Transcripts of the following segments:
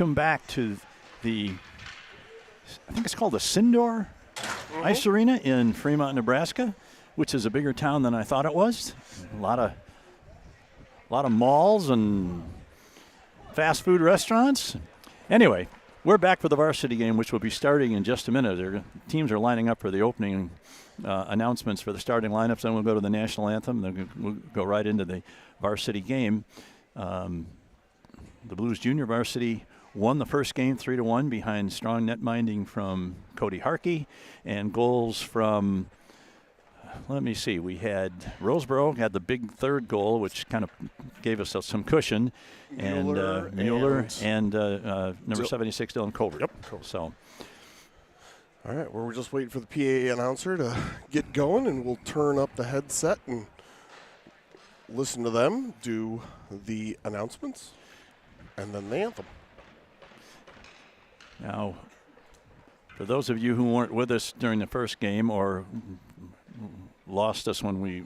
welcome back to the, I think it's called the Sidner Ice Arena in Fremont, Nebraska, which is a bigger town than I thought it was. A lot of malls and fast food restaurants. Anyway, we're back for the varsity game, which will be starting in just a minute. Their teams are lining up for the opening announcements for the starting lineups. Then we'll go to the national anthem. Then we'll go right into the varsity game. The Blues junior varsity won the first game 3-1 behind strong net minding from Cody Harkey and goals from, let me see, we had Roseboro had the big third goal, which kind of gave us some cushion, Mueller and number 76, Dylan Covert. Yep. So. All right, well, we're just waiting for the PA announcer to get going, and we'll turn up the headset and listen to them do the announcements and then the anthem. Now, for those of you who weren't with us during the first game or lost us when we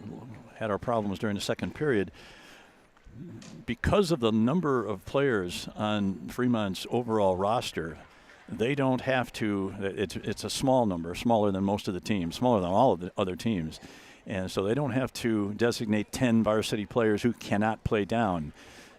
had our problems during the second period, because of the number of players on Fremont's overall roster, they don't have to, it's a small number, smaller than most of the teams, smaller than all of the other teams. And so they don't have to designate 10 varsity players who cannot play down.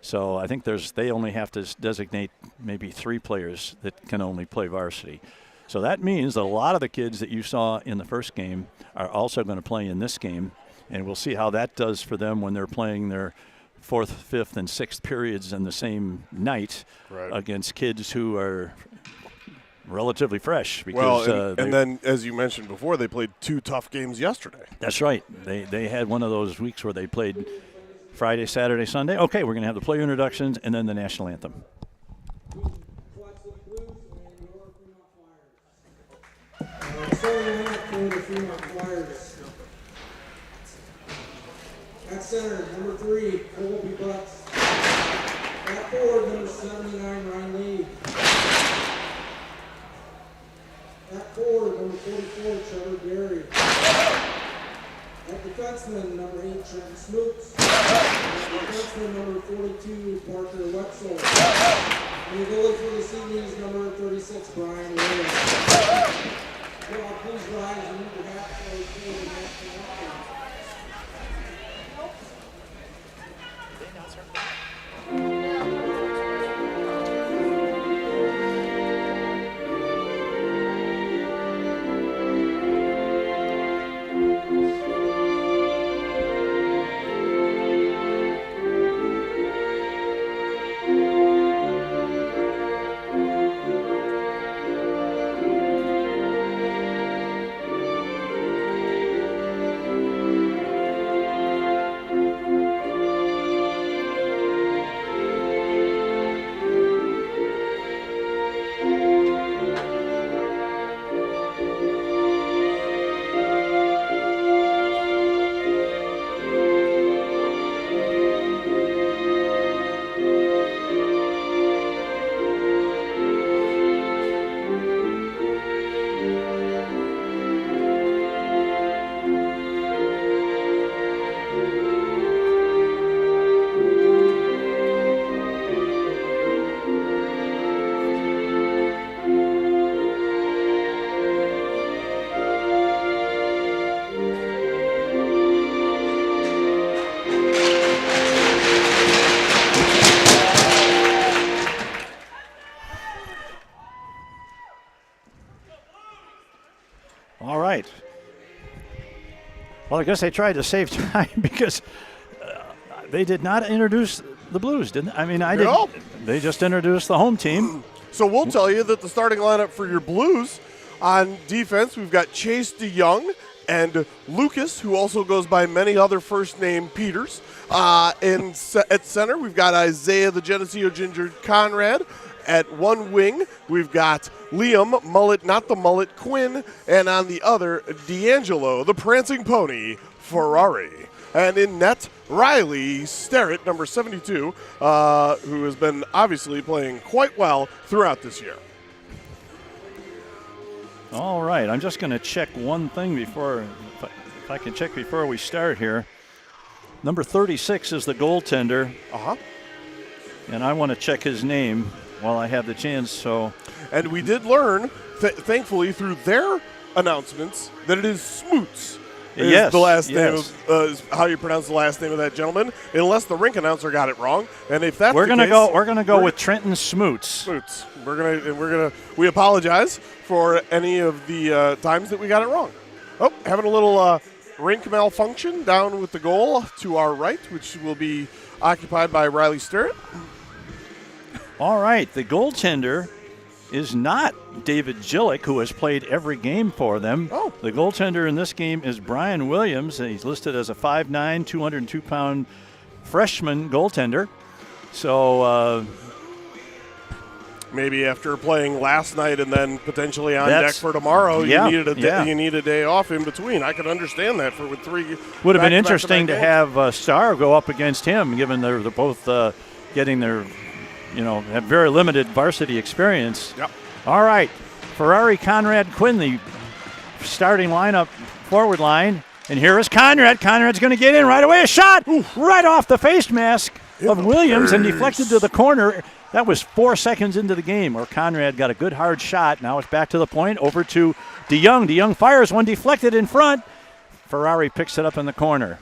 So I think they only have to designate maybe 3 players that can only play varsity. So that means that a lot of the kids that you saw in the first game are also going to play in this game. And we'll see how that does for them when they're playing their 4th, 5th, and 6th periods in the same night against kids who are relatively fresh. Because, and then, as you mentioned before, they played 2 tough games yesterday. That's right. They had one of those weeks where they played Friday, Saturday, Sunday. Okay, we're going to have the player introductions and then the national anthem. Starting lineup for the Fremont Flyers. At center, number 3, Colby Butts. At forward, number 79, Ryan Lee. At forward, number 44, Trevor Gary. At defenseman, number 8, Trent Smoots. At defenseman, number 42, Parker Wetzel. And the goalie for this evening is number 36, Brian Williams. Well, please rise and move your hats for the national anthem. Well, I guess they tried to save time because they did not introduce the Blues, didn't they? I mean, I didn't. They just introduced the home team. So we'll tell you that the starting lineup for your Blues on defense, we've got Chase DeYoung and Lucas, who also goes by many other first name Peters. At center, we've got Isaiah the Geneseo Ginger Conrad. At one wing, we've got Liam, mullet, not the mullet, Quinn, and on the other, D'Angelo, the prancing pony, Ferrari. And in net, Riley Sterrett, number 72, who has been obviously playing quite well throughout this year. All right, I'm just going to check one thing before, if I can check before we start here. Number 36 is the goaltender. Uh-huh. And I want to check his name. while I have the chance. So, And we did learn, thankfully, through their announcements, that it is Smoots. Yes, the last yes. name is how you pronounce the last name of that gentleman, unless the rink announcer got it wrong. And if that's we're the gonna case, go. We're gonna go with Trenton Smoots. Smoots. We apologize for any of the times that we got it wrong. Oh, having a little rink malfunction down with the goal to our right, which will be occupied by Riley Sturrett. All right, the goaltender is not David Gillick, who has played every game for them. Oh. The goaltender in this game is Brian Williams, and he's listed as a 5'9", 202-pound freshman goaltender. So maybe after playing last night and then potentially on deck for tomorrow, you need a day off in between. I can understand that with three. Would have been interesting to have Starr go up against him, given they're both getting their, have very limited varsity experience. Yep. All right, Ferrari, Conrad, Quinn, the starting lineup, forward line. And here is Conrad. Conrad's going to get in right away. A shot right off the face mask of Williams and deflected to the corner. That was 4 seconds into the game where Conrad got a good hard shot. Now it's back to the point, over to DeYoung. DeYoung fires one, deflected in front. Ferrari picks it up in the corner.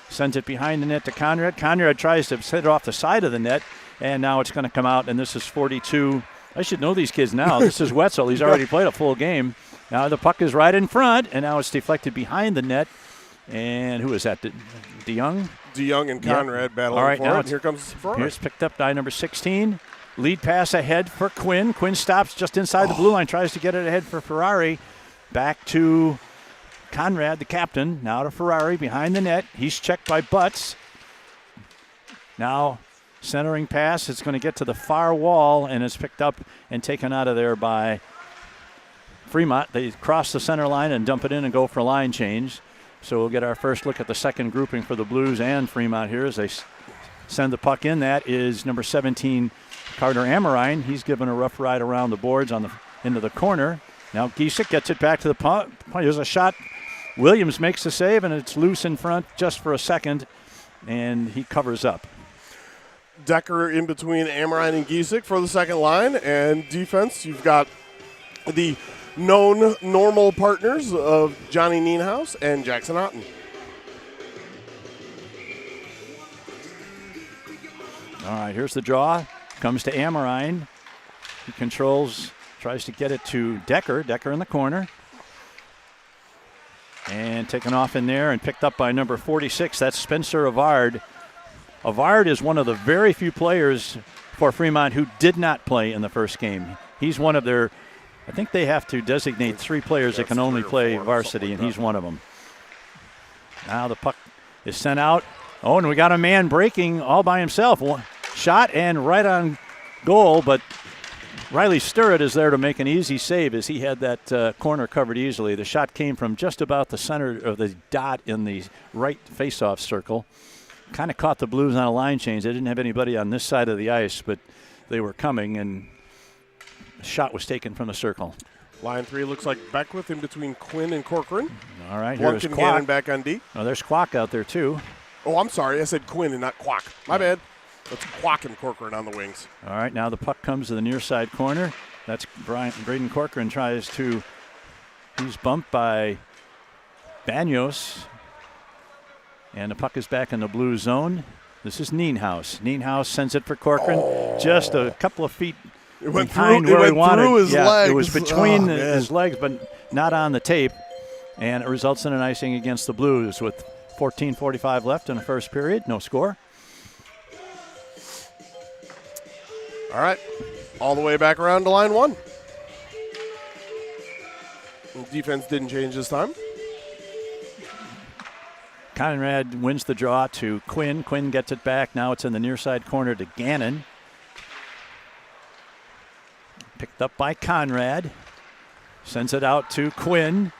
Sends it behind the net to Conrad. Conrad tries to set it off the side of the net, and now it's going to come out, and this is 42. I should know these kids now. This is Wetzel. He's already played a full game. Now the puck is right in front, and now it's deflected behind the net. And who is that? DeYoung? DeYoung and Conrad battling for it. And here comes Ferrari. Here's picked up by number 16. Lead pass ahead for Quinn. Quinn stops just inside the blue line, tries to get it ahead for Ferrari. Back to Conrad, the captain. Now to Ferrari behind the net. He's checked by Butts. Now centering pass. It's going to get to the far wall, and it's picked up and taken out of there by Fremont. They cross the center line and dump it in and go for a line change. So we'll get our first look at the second grouping for the Blues and Fremont here as they send the puck in. That is number 17, Carter Amorine. He's given a rough ride around the boards into the corner. Now Giesick gets it back to the puck. There's a shot. Williams makes the save, and it's loose in front just for a second, and he covers up. Decker in between Amorine and Giesick for the second line. And defense, you've got the known normal partners of Johnny Nienhaus and Jackson Otten. All right, here's the draw. Comes to Amorine. He controls, tries to get it to Decker. Decker in the corner. And taken off in there and picked up by number 46. That's Spencer Avard. Avard is one of the very few players for Fremont who did not play in the first game. He's one of their, I think they have to designate 3 players that can only play varsity, and he's one of them. Now the puck is sent out. Oh, and we got a man breaking all by himself. Shot and right on goal, but Riley Sturrett is there to make an easy save as he had that corner covered easily. The shot came from just about the center of the dot in the right faceoff circle. Kind of caught the Blues on a line change. They didn't have anybody on this side of the ice, but they were coming, and the shot was taken from the circle. Line 3 looks like Beckwith in between Quinn and Corcoran. All right, here's Blunken Gannon back on D. Oh, there's Kwok out there, too. Oh, I'm sorry. I said Quinn and not Kwok. My bad. That's Kwok and Corcoran on the wings. All right, now the puck comes to the near side corner. That's Braden Corcoran tries to, he's bumped by Banyos. And the puck is back in the blue zone. This is Nienhaus. Nienhaus sends it for Corcoran. Just a couple of feet behind where he wanted. Through his legs. It was between his legs, but not on the tape. And it results in an icing against the Blues with 14:45 left in the first period. No score. All right. All the way back around to line 1. Defense didn't change this time. Conrad wins the draw to Quinn. Quinn gets it back. Now it's in the near side corner to Gannon. Picked up by Conrad. Sends it out to Quinn.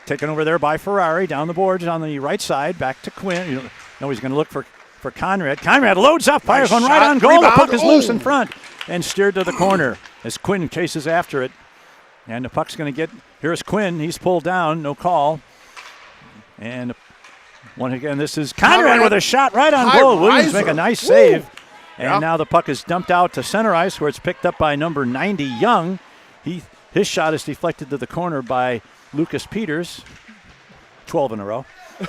Taken over there by Ferrari. Down the boards on the right side. Back to Quinn. No, he's going to look for Conrad. Conrad loads up. Fires one right on goal. Rebound. The puck is loose in front and steered to the corner as Quinn chases after it. And the puck's going to get, here's Quinn. He's pulled down. No call. And once again, this is Conrad with a shot right on goal. Williams make a nice save. And now the puck is dumped out to center ice where it's picked up by number 90, Young. His shot is deflected to the corner by Lucas Peters. 12 in a row.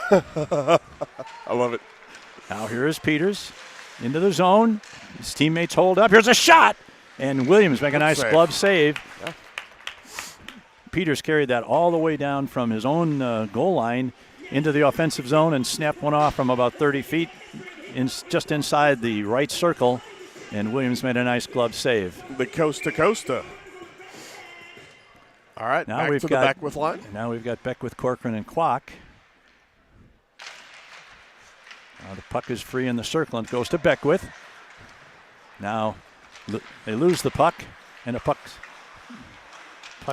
I love it. Now here is Peters into the zone. His teammates hold up. Here's a shot. And Williams make a nice glove save. Yeah. Peters carried that all the way down from his own goal line into the offensive zone and snapped one off from about 30 feet just inside the right circle. And Williams made a nice glove save. The coast to coasta. All right, now back we've to got, the Beckwith line. Now we've got Beckwith, Corcoran, and Kwok. Now the puck is free in the circle and goes to Beckwith. Now they lose the puck, and the puck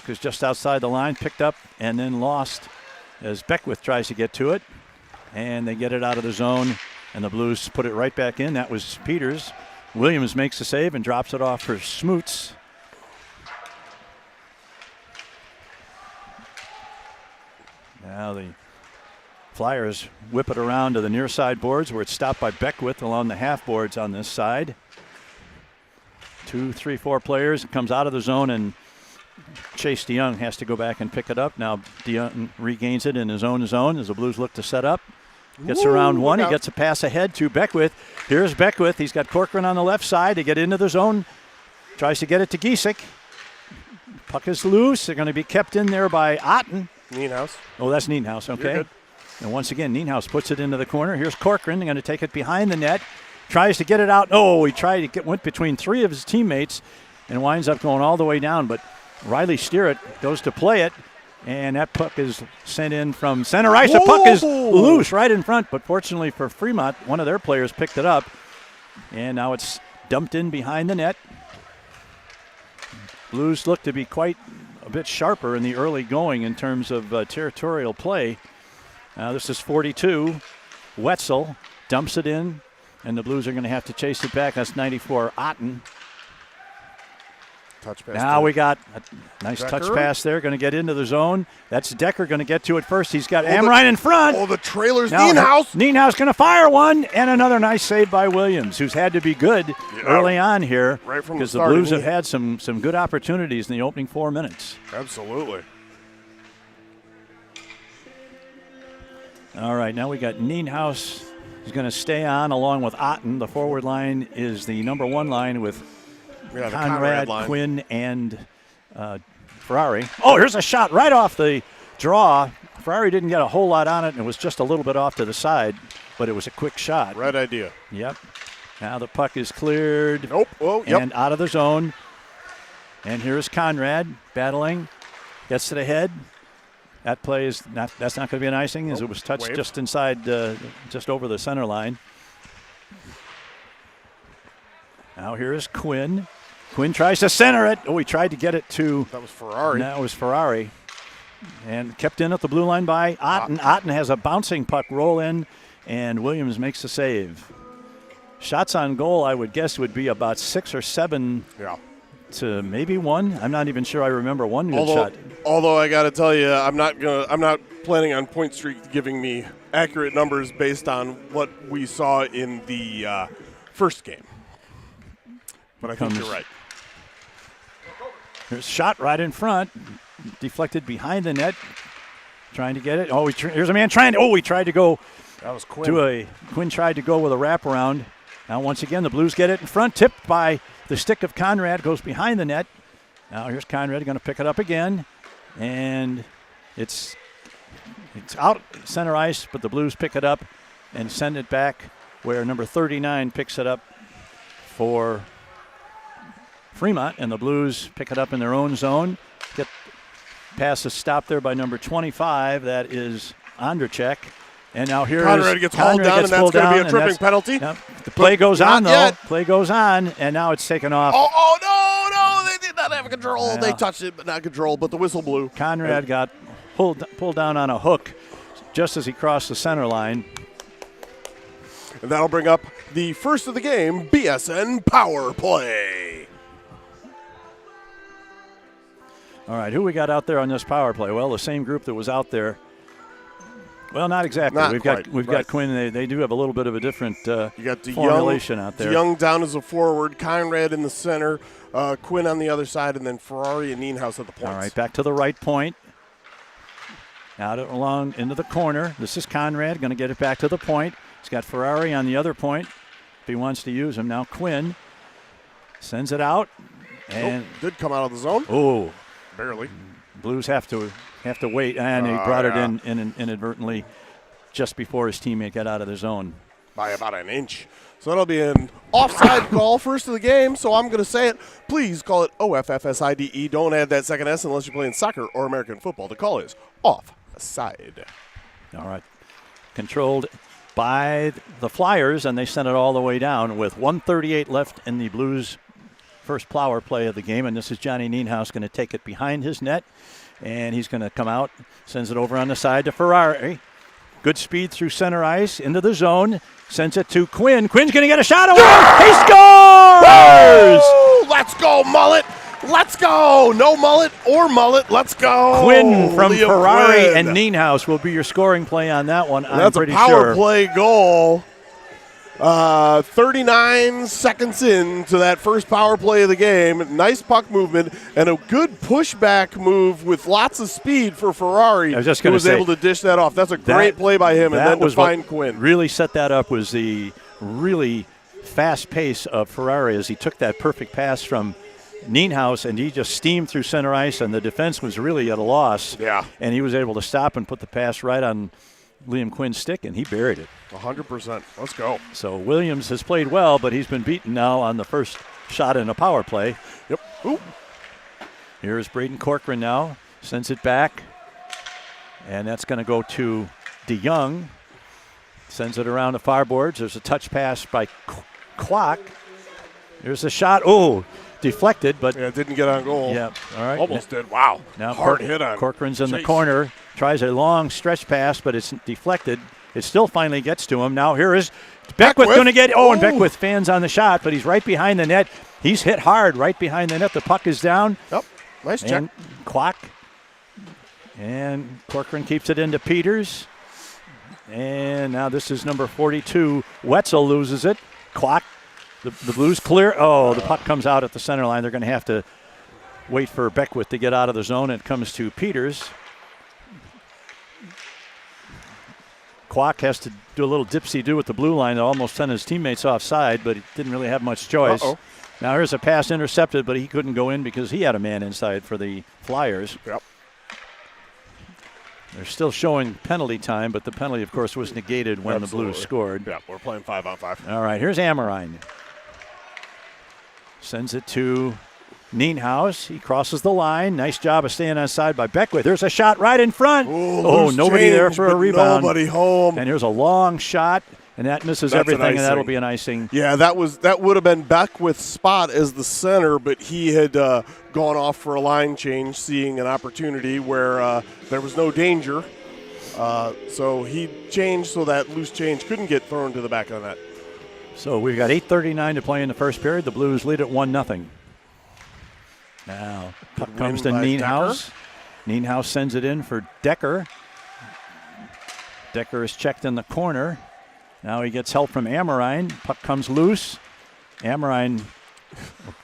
is just outside the line, picked up and then lost as Beckwith tries to get to it. And they get it out of the zone, and the Blues put it right back in. That was Peters. Williams makes the save and drops it off for Smoots. Now the Flyers whip it around to the near side boards where it's stopped by Beckwith along the half boards on this side. 2, 3, 4 players. It comes out of the zone, and Chase DeYoung has to go back and pick it up. Now DeYoung regains it in his own zone as the Blues look to set up. Gets around one. He gets a pass ahead to Beckwith. Here's Beckwith. He's got Corcoran on the left side to get into the zone. Tries to get it to Giesek. Puck is loose. They're going to be kept in there by Otten. Nienhaus. Oh, that's Nienhaus. Okay. And once again, Nienhaus puts it into the corner. Here's Corcoran. They're going to take it behind the net. Tries to get it out. Oh, he tried to went between 3 of his teammates and winds up going all the way down. But Riley Steerett goes to play it, and that puck is sent in from center ice. The puck is loose right in front, but fortunately for Fremont, one of their players picked it up, and now it's dumped in behind the net. Blues look to be quite a bit sharper in the early going in terms of territorial play. Now this is 42. Wetzel dumps it in, and the Blues are going to have to chase it back. That's 94, Otten. Touch pass. Now we got a nice Decker. touch pass there. Going to get into the zone. That's Decker going to get to it first. He's got Amrine in front. Oh, the trailer's Now, Nienhaus. Nienhaus going to fire one, and another nice save by Williams, who's had to be good early on here. Right from the because the start. Blues have had some good opportunities in the opening 4 minutes. Absolutely. All right, now we got Nienhaus. He's going to stay on along with Otten. The forward line is the number 1 line with Conrad, line. Quinn, and Ferrari. Oh, here's a shot right off the draw. Ferrari didn't get a whole lot on it, and it was just a little bit off to the side, but it was a quick shot. Right idea. Yep. Now the puck is cleared and out of the zone. And here's Conrad battling. Gets to the head. That play is that's not going to be an icing as it was touched just inside, just over the center line. Now here is Quinn. Quinn tries to center it. Oh, he tried to get it to. That was Ferrari. That was Ferrari. And kept in at the blue line by Otten. Otten has a bouncing puck roll in, and Williams makes the save. Shots on goal, I would guess, would be about 6 or 7 to maybe 1. I'm not even sure I remember one good shot. Although I got to tell you, I'm not planning on Point Streak giving me accurate numbers based on what we saw in the first game. But I think you're right. There's a shot right in front, deflected behind the net, trying to get it. Oh, here's a man trying to. Oh, he tried to go. That was Quinn. Quinn tried to go with a wraparound. Now once again, the Blues get it in front, tipped by the stick of Conrad, goes behind the net. Now here's Conrad going to pick it up again, and it's out center ice, but the Blues pick it up and send it back where number 39 picks it up for Fremont, and the Blues pick it up in their own zone. Get pass is stopped there by number 25. That is Andrzejczyk. And now here Conrad gets hauled down, and that's going to be a tripping penalty. Yep. The play goes on, though. Yet. Play goes on, and now it's taken off. Oh, no, they did not have control. Yeah. They touched it, but not control, but the whistle blew. Conrad got pulled down on a hook just as he crossed the center line. And that'll bring up the first of the game, BSN Power Play. All right, who we got out there on this power play? Well, the same group that was out there Well, not exactly. Not we've quite, got right. Quinn. They do have a little bit of a different You got formulation out there. DeYoung down as a forward, Conrad in the center, Quinn on the other side, and then Ferrari and Nienhaus at the points. All right, back to the right point. Out along into the corner. This is Conrad going to get it back to the point. He's got Ferrari on the other point if he wants to use him. Now Quinn sends it out. And did come out of the zone. Oh, Barely. Blues have to wait, and he brought it in inadvertently just before his teammate got out of the zone. By about an inch. So that'll be an offside call first of the game, so I'm going to say it. Please call it OFFSIDE. Don't add that second S unless you're playing soccer or American football. The call is offside. All right. Controlled by the Flyers, and they sent it all the way down with 1:38 left in the Blues' first power play of the game, and this is Johnny Nienhaus going to take it behind his net, and he's going to come out, sends it over on the side to Ferrari. Good speed through center ice, into the zone, sends it to Quinn. Quinn's going to get a shot away. He scores! Woo! Let's go, Mullet! Let's go! No mullet or mullet. Let's go! Quinn from Liam Ferrari Quinn. and Nienhaus will be your scoring play on that one, I'm That's pretty a power sure. play goal. 39 seconds into that first power play of the game. Nice puck movement and a good pushback move with lots of speed for Ferrari. I was just who going to was say, able to dish that off. That's a great play by him, and that then to was what find Quinn. Really set that up was the really fast pace of Ferrari as he took that perfect pass from Nienhaus, and he just steamed through center ice, and the defense was really at a loss. Yeah. And he was able to stop and put the pass right on Liam Quinn's stick, and he buried it. 100%. Let's go. So Williams has played well, but he's been beaten now on the first shot in a power play. Yep. Ooh. Here's Braden Corcoran now. Sends it back. And that's going to go to DeYoung. Sends it around the far boards. There's a touch pass by Kwok. There's a shot. Oh, deflected, but Yeah, didn't get on goal. yeah. All right. Almost did. Wow. Now Hard hit on Corcoran's in the Chase. corner. Tries a long stretch pass, but it's deflected. It still finally gets to him. Now here is Beckwith going to get. Oh, and Ooh. Beckwith fans on the shot, but he's right behind the net. He's hit hard right behind the net. The puck is down. Yep. Nice check. And Kwok. And Corcoran keeps it into Peters. And now this is number 42. Wetzel loses it. Kwok. The Blues clear. Oh, the puck comes out at the center line. They're going to have to wait for Beckwith to get out of the zone. It comes to Peters. Kwok has to do a little dipsy-do with the blue line to almost send his teammates offside, but he didn't really have much choice. Uh-oh. Now here's a pass intercepted, but he couldn't go in because he had a man inside for the Flyers. Yep. They're still showing penalty time, but the penalty, of course, was negated when the Blues scored. Yeah, we're playing 5-on-5. All right, here's Amorine. Sends it to Nienhaus. He crosses the line. Nice job of staying on side by Beckwith. There's a shot right in front. Ooh, loose nobody there change, for a but rebound. Nobody home. And here's a long shot, and that misses That's everything, an and that'll icing. be an icing. Yeah, that would have been Beckwith's spot as the center, but he had gone off for a line change, seeing an opportunity where there was no danger. So he changed so that loose change couldn't get thrown to the back of the net. So we've got 8:39 to play in the first period. The Blues lead at 1-0. Now, puck comes to win by Nienhaus. Nienhaus sends it in for Decker. Decker is checked in the corner. Now he gets help from Amorine. Puck comes loose.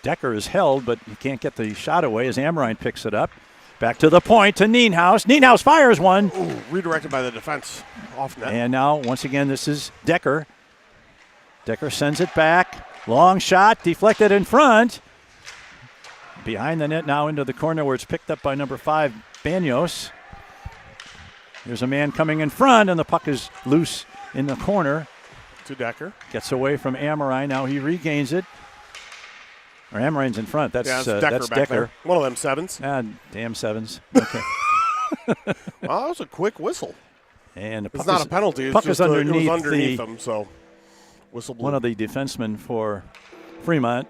Decker is held, but he can't get the shot away as Amorine picks it up. Back to the point to Nienhaus. Nienhaus fires one. Ooh, redirected by the defense off net. And now, once again, this is Decker. Decker sends it back. Long shot, deflected in front. Behind the net now into the corner where it's picked up by number 5, Banyos. There's a man coming in front, and the puck is loose in the corner. To Decker. Gets away from Amorine. Now he regains it. Or Amorine's in front. That's Yeah, it's Decker that's back Decker. there. One of them sevens. Ah, damn sevens. Okay. Wow, that was a quick whistle. And the puck It's not is, a penalty. It's puck just is underneath, it was underneath the, them, so whistle blew. one of the defensemen for Fremont.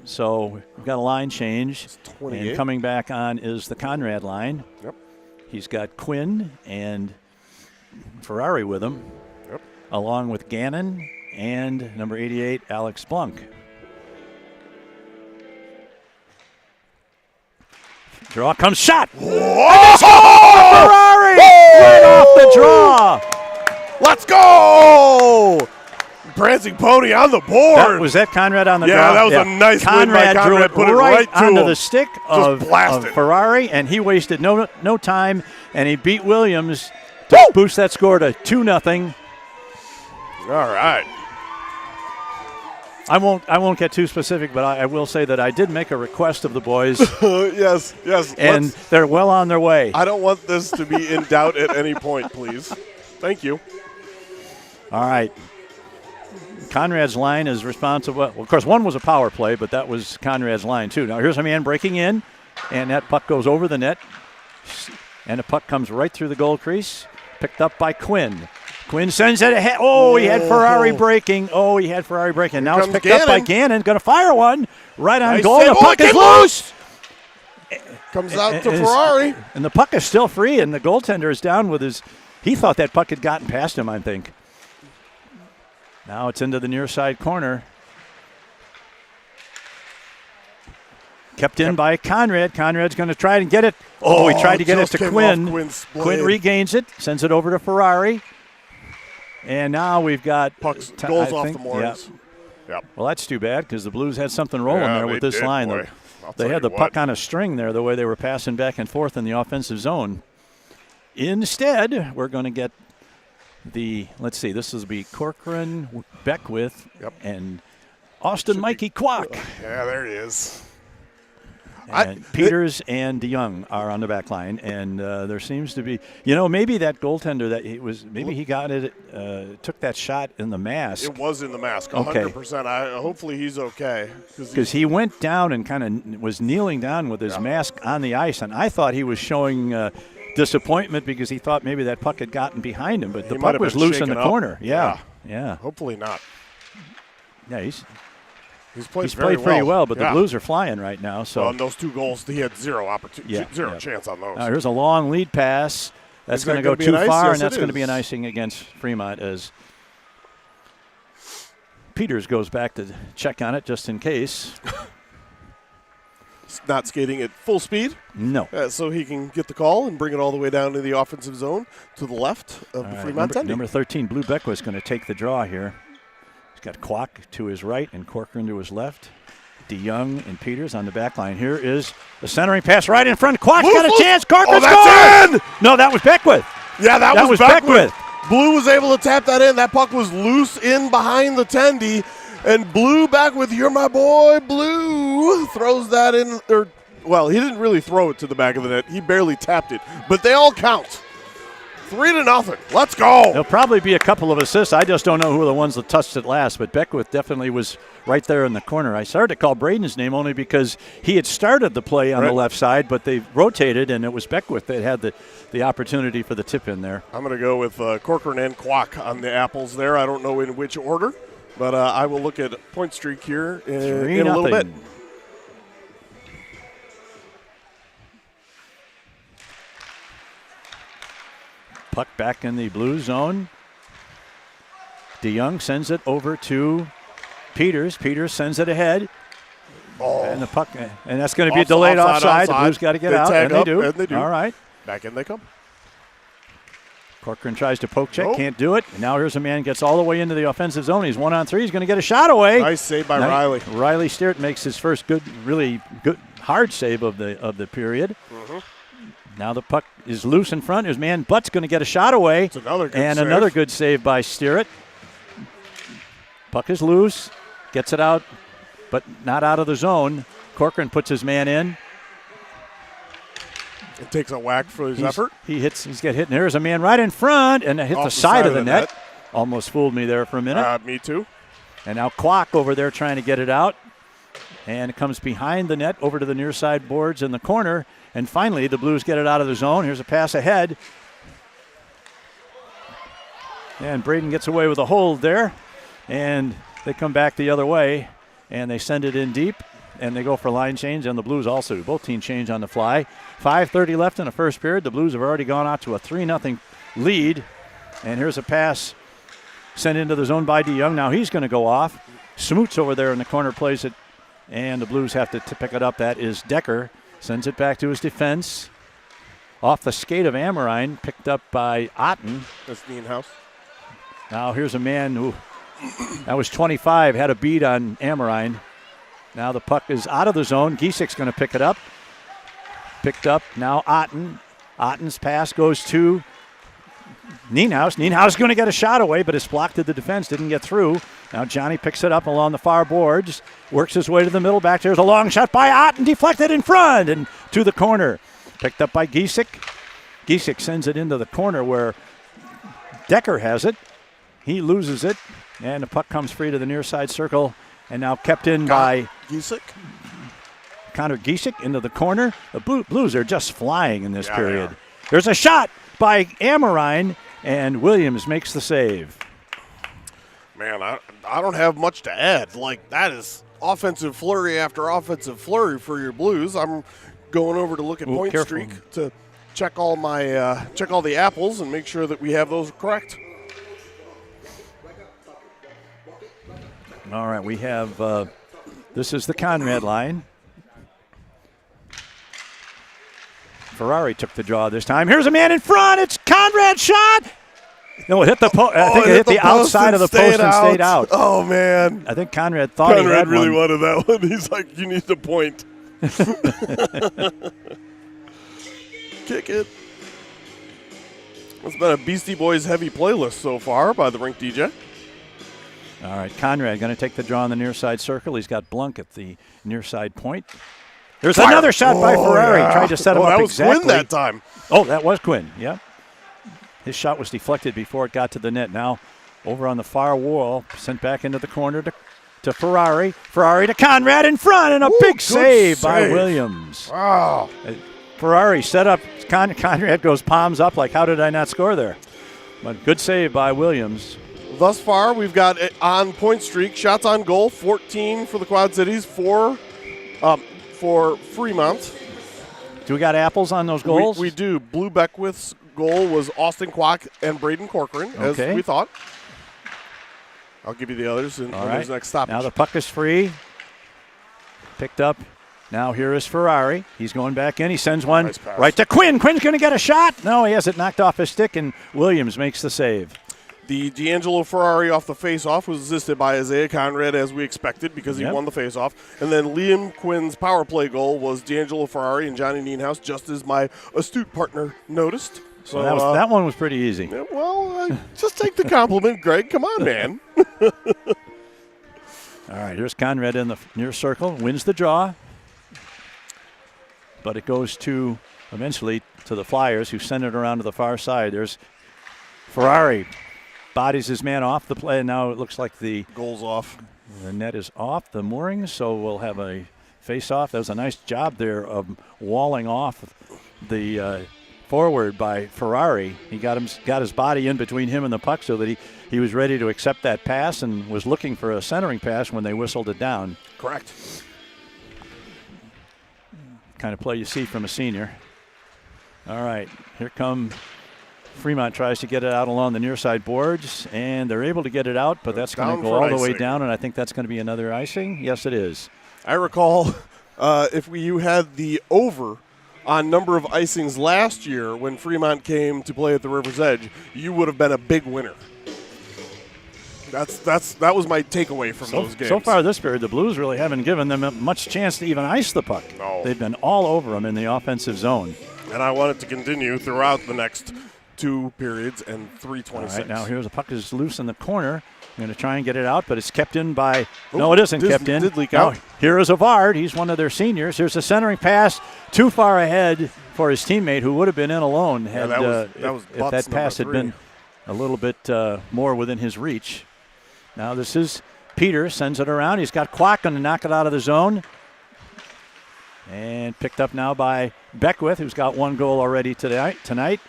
So we've got a line change. It's 28. And coming back on is the Conrad line. Yep. He's got Quinn and Ferrari with him, Yep. along with Gannon and number 88, Alex Blunk. Draw comes shot. Whoa! Ferrari right off the draw. prancing pony on the board. Was that Conrad on the Yeah, draw? that was a nice win by Conrad drew Conrad. it Put it right right to onto him. the stick of blast it. Ferrari, and he wasted no time, and he beat Williams to boost that score to 2-0. All right. I won't get too specific, but I will say that I did make a request of the boys, Yes. and they're well on their way. I don't want this to be in doubt at any point, please. Thank you. All right. Conrad's line is responsible. Well, of course, one was a power play, but that was Conrad's line, too. Now, here's a man breaking in, and that puck goes over the net, and the puck comes right through the goal crease, picked up by Quinn. Quinn sends it ahead. Oh, he had Ferrari breaking. Now it's picked up by Gannon. Going to fire one right on goal. Save. The puck is loose. Comes out to Ferrari. And the puck is still free, and the goaltender is down with his. He thought that puck had gotten past him, I think. Now it's into the near side corner. Kept in by Conrad. Conrad's going to try and get it. Oh, he tried to get it to Quinn. Quinn regains it, sends it over to Ferrari. And now we've got pucks goals off the Morons. Yep. Well, that's too bad because the Blues had something rolling there with this line. They had the puck on a string there, the way they were passing back and forth in the offensive zone. Instead, we're going to get let's see, this will be Corcoran, Beckwith, and Austin Mikey Kwok. Yeah, there he is. And Peters and DeYoung are on the back line, and there seems to be, maybe that goaltender maybe he got it, took that shot in the mask. It was in the mask, 100%. Hopefully he's okay. Because he went down and kind of was kneeling down with his mask on the ice, and I thought he was showing disappointment because he thought maybe that puck had gotten behind him, but the puck was loose in the corner. Yeah. Hopefully not. Yeah, He's played pretty well, but the Blues are flying right now. So on those 2 goals, he had zero opportunity, zero chance on those. Now here's a long lead pass. That's going to go too far, and that's going to be an icing against Fremont as Peters goes back to check on it just in case. Not skating at full speed. No. So he can get the call and bring it all the way down to the offensive zone to the left of the Fremont Tendy. Number 13, Blue Beckwith, is going to take the draw here. Got Kwok to his right and Corcoran to his left. DeYoung and Peters on the back line. Here is the centering pass right in front. Kwok's got a chance. Corcoran scores! No, that was Beckwith. Yeah, that was Beckwith. Blue was able to tap that in. That puck was loose in behind the Tendy. And Blue Beckwith, you're my boy, Blue, throws that in. He didn't really throw it to the back of the net. He barely tapped it. But they all count. 3-0. Let's go. There'll probably be a couple of assists. I just don't know who are the ones that touched it last, but Beckwith definitely was right there in the corner. I started to call Braden's name only because he had started the play on the left side, but they rotated, and it was Beckwith that had the opportunity for the tip in there. I'm going to go with Corcoran and Kwok on the apples there. I don't know in which order, but I will look at point streak here in a little bit. Puck back in the blue zone. DeYoung sends it over to Peters. Peters sends it ahead. And the puck, and that's going to be a delayed offside. The Blues got to get out, and they do. All right. Back in they come. Corcoran tries to poke check, can't do it. And now here's a man gets all the way into the offensive zone. He's 1-on-3. He's going to get a shot away. Nice save by Riley. Riley Steert makes his first really good, hard save of the period. Mm-hmm. Now the puck is loose in front. His man Butt's going to get a shot away. It's another good and save. Another good save by Steert. Puck is loose, gets it out, but not out of the zone. Corcoran puts his man in. It takes a whack for his effort. He's get hit, and there's a man right in front, and it hit the side of the net. Almost fooled me there for a minute. Me too. And now Kwok over there trying to get it out. And it comes behind the net over to the near side boards in the corner. And finally, the Blues get it out of the zone. Here's a pass ahead. And Braden gets away with a hold there. And they come back the other way. And they send it in deep. And they go for line change. And the Blues also do. Both teams change on the fly. 5:30 left in the first period. The Blues have already gone out to a 3-0 lead. And here's a pass sent into the zone by DeYoung. Now he's going to go off. Smoots over there in the corner plays it. And the Blues have to pick it up. That is Decker. Sends it back to his defense. Off the skate of Amorine. Picked up by Otten. That's Nienhaus. Now here's a man who That was 25, had a beat on Amrine. Now the puck is out of the zone. Giesecke's going to pick it up. Picked up, now Otten. Otten's pass goes to Nienhaus. Nienhaus going to get a shot away, but it's blocked to the defense, didn't get through. Now Johnny picks it up along the far boards, works his way to the middle. Back there's a long shot by Otten, deflected in front and to the corner. Picked up by Giesecke. Giesecke sends it into the corner where Decker has it. He loses it, and the puck comes free to the near side circle, and now kept in by Giesecke. Connor Giesecke into the corner. The Blues are just flying in this period. There's a shot by Amrine, and Williams makes the save. Man, I don't have much to add. Like, that is offensive flurry after offensive flurry for your Blues. I'm going over to look at point streak to check all my check all the apples and make sure that we have those correct. All right, we have this is the Conrad line. Ferrari took the draw this time. Here's a man in front. It's Conrad's shot. No, it hit the I think it hit the outside of the post and stayed out. Oh, man. I think Conrad thought he had really one. wanted that one. He's like, you need to point. Kick it. It's been a Beastie Boys heavy playlist so far by the Rink DJ. All right, Conrad going to take the draw on the near side circle. He's got Blunk at the near side point. There's another shot by Ferrari. Yeah. Tried to set him up that was exactly. Quinn that time. Oh, that was Quinn. Yep. His shot was deflected before it got to the net. Now over on the far wall, sent back into the corner to Ferrari. Ferrari to Conrad in front, and a big save by Williams. Wow. Ferrari set up. Conrad goes palms up like, how did I not score there? But good save by Williams. Thus far, we've got it on point streak. Shots on goal, 14 for the Quad Cities, 4 for Fremont. Do we got apples on those goals? We do. Blue Beckwith's goal was Austin Kwok and Braden Corcoran, as we thought. I'll give you the others in his next stoppage. Now the puck is free. Picked up. Now here is Ferrari. He's going back in. He sends one right to Quinn. Quinn's going to get a shot. No, he has it knocked off his stick, and Williams makes the save. The D'Angelo Ferrari off the face-off was assisted by Isaiah Conrad, as we expected, because he won the face-off. And then Liam Quinn's power play goal was D'Angelo Ferrari and Johnny Nienhaus, just as my astute partner noticed. So that one was pretty easy. Yeah, well, just take the compliment, Greg. Come on, man. All right, here's Conrad in the near circle, wins the draw. But it goes to, eventually, to the Flyers, who send it around to the far side. There's Ferrari. Bodies his man off the play, and now it looks like the goal's off. The net is off the moorings, so we'll have a face-off. That was a nice job there of walling off the forward by Ferrari. He got his body in between him and the puck so that he was ready to accept that pass and was looking for a centering pass when they whistled it down. Correct. Kind of play you see from a senior. All right, here come Fremont, tries to get it out along the near side boards, and they're able to get it out, but that's going to go all the way down, and I think that's going to be another icing. Yes, it is. I recall you had the over on number of icings last year when Fremont came to play at the River's Edge, you would have been a big winner. That was my takeaway from those games. So far this period, the Blues really haven't given them much chance to even ice the puck. No. They've been all over them in the offensive zone. And I want it to continue throughout the next 2 periods and 3:26. All right, now here's the puck is loose in the corner. I'm going to try and get it out, but it's kept in by. No, it isn't kept in. Did leak out. Here is Avard. He's one of their seniors. Here's a centering pass too far ahead for his teammate, who would have been in alone had if that pass had been a little bit more within his reach. Now this is Peter, sends it around. He's got Kwok going to knock it out of the zone. And picked up now by Beckwith, who's got 1 goal already tonight.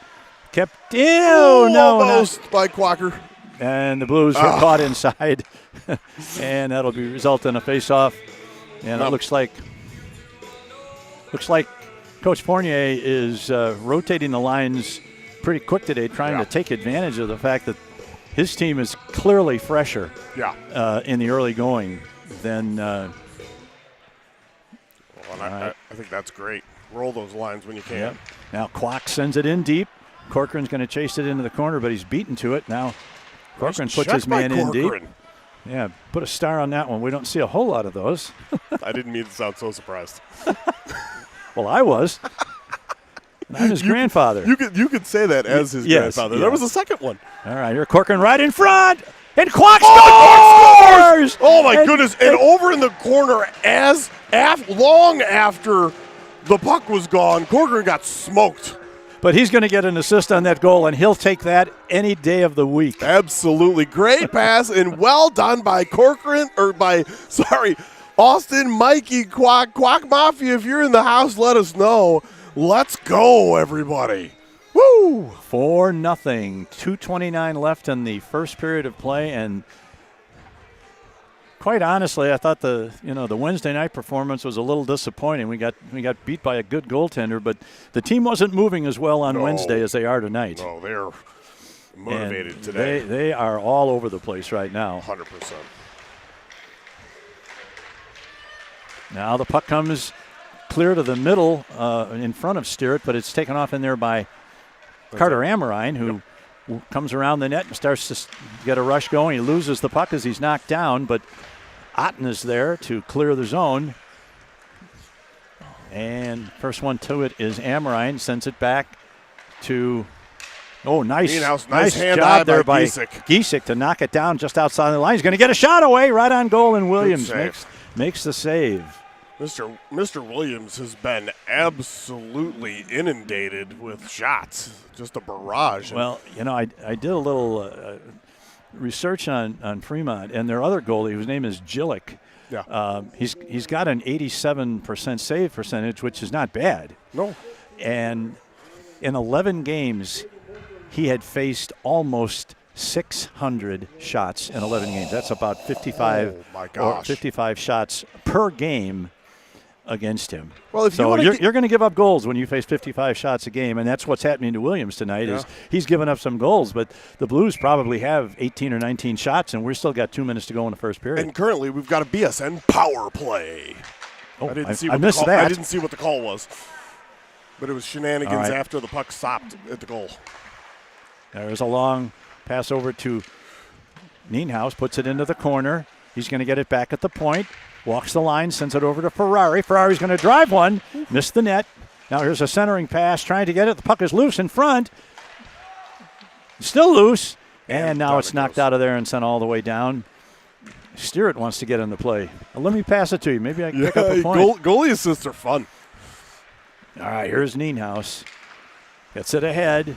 Kept in. Almost by Quacker. And the Blues are caught inside. And that'll result in a face-off. And it looks like Coach Fournier is rotating the lines pretty quick today, trying to take advantage of the fact that his team is clearly fresher in the early going than I think that's great. Roll those lines when you can. Yep. Now Kwok sends it in deep. Corcoran's going to chase it into the corner, but he's beaten to it. Now Corcoran puts his man in deep. Yeah, put a star on that one. We don't see a whole lot of those. I didn't mean to sound so surprised. Well, I was. And I'm his grandfather. You could say that as his Yes, grandfather. yes. There was a second one. All right, here Corcoran right in front. And Quack scores! Oh, my goodness. And over in the corner, long after the puck was gone, Corcoran got smoked. But he's going to get an assist on that goal, and he'll take that any day of the week. Absolutely. Great pass, and well done by Austin, Mikey, Quack Mafia. If you're in the house, let us know. Let's go, everybody. Woo! 4-0. 2:29 left in the first period of play, and quite honestly, I thought the Wednesday night performance was a little disappointing. We got beat by a good goaltender, but the team wasn't moving as well on Wednesday as they are tonight. No, they're motivated and today. They are all over the place right now. 100%. Now the puck comes clear to the middle in front of Steert, but it's taken off in there by Carter Amorine, who comes around the net and starts to get a rush going. He loses the puck as he's knocked down, but Otten is there to clear the zone. And first one to it is Amorine, sends it back to nice hand job there by Giesek. Giesek to knock it down just outside the line. He's going to get a shot away right on goal, and Williams makes the save. Mr. Williams has been absolutely inundated with shots, just a barrage. Well, I did a little research on Fremont, and their other goalie, whose name is Jillick, he's got an 87% save percentage, which is not bad. No. And in 11 games, he had faced almost 600 shots in 11 games. That's about 55 shots per game against him. Well, if you're going to give up goals when you face 55 shots a game, and that's what's happening to Williams tonight. Is he's given up some goals, but the Blues probably have 18 or 19 shots, and we're still got 2 minutes to go in the first period. And currently, we've got a BSN power play. Oh, I didn't see what the call was, but it was shenanigans after the puck stopped at the goal. There's a long pass over to Nienhuis, puts it into the corner. He's going to get it back at the point. Walks the line, sends it over to Ferrari. Ferrari's going to drive one, missed the net. Now here's a centering pass, trying to get it. The puck is loose in front. Still loose, and now it's knocked out of there and sent all the way down. Steert wants to get into play. Let me pass it to you. Maybe I can pick up a point. Goalie assists are fun. All right, here's Nienhuis. Gets it ahead.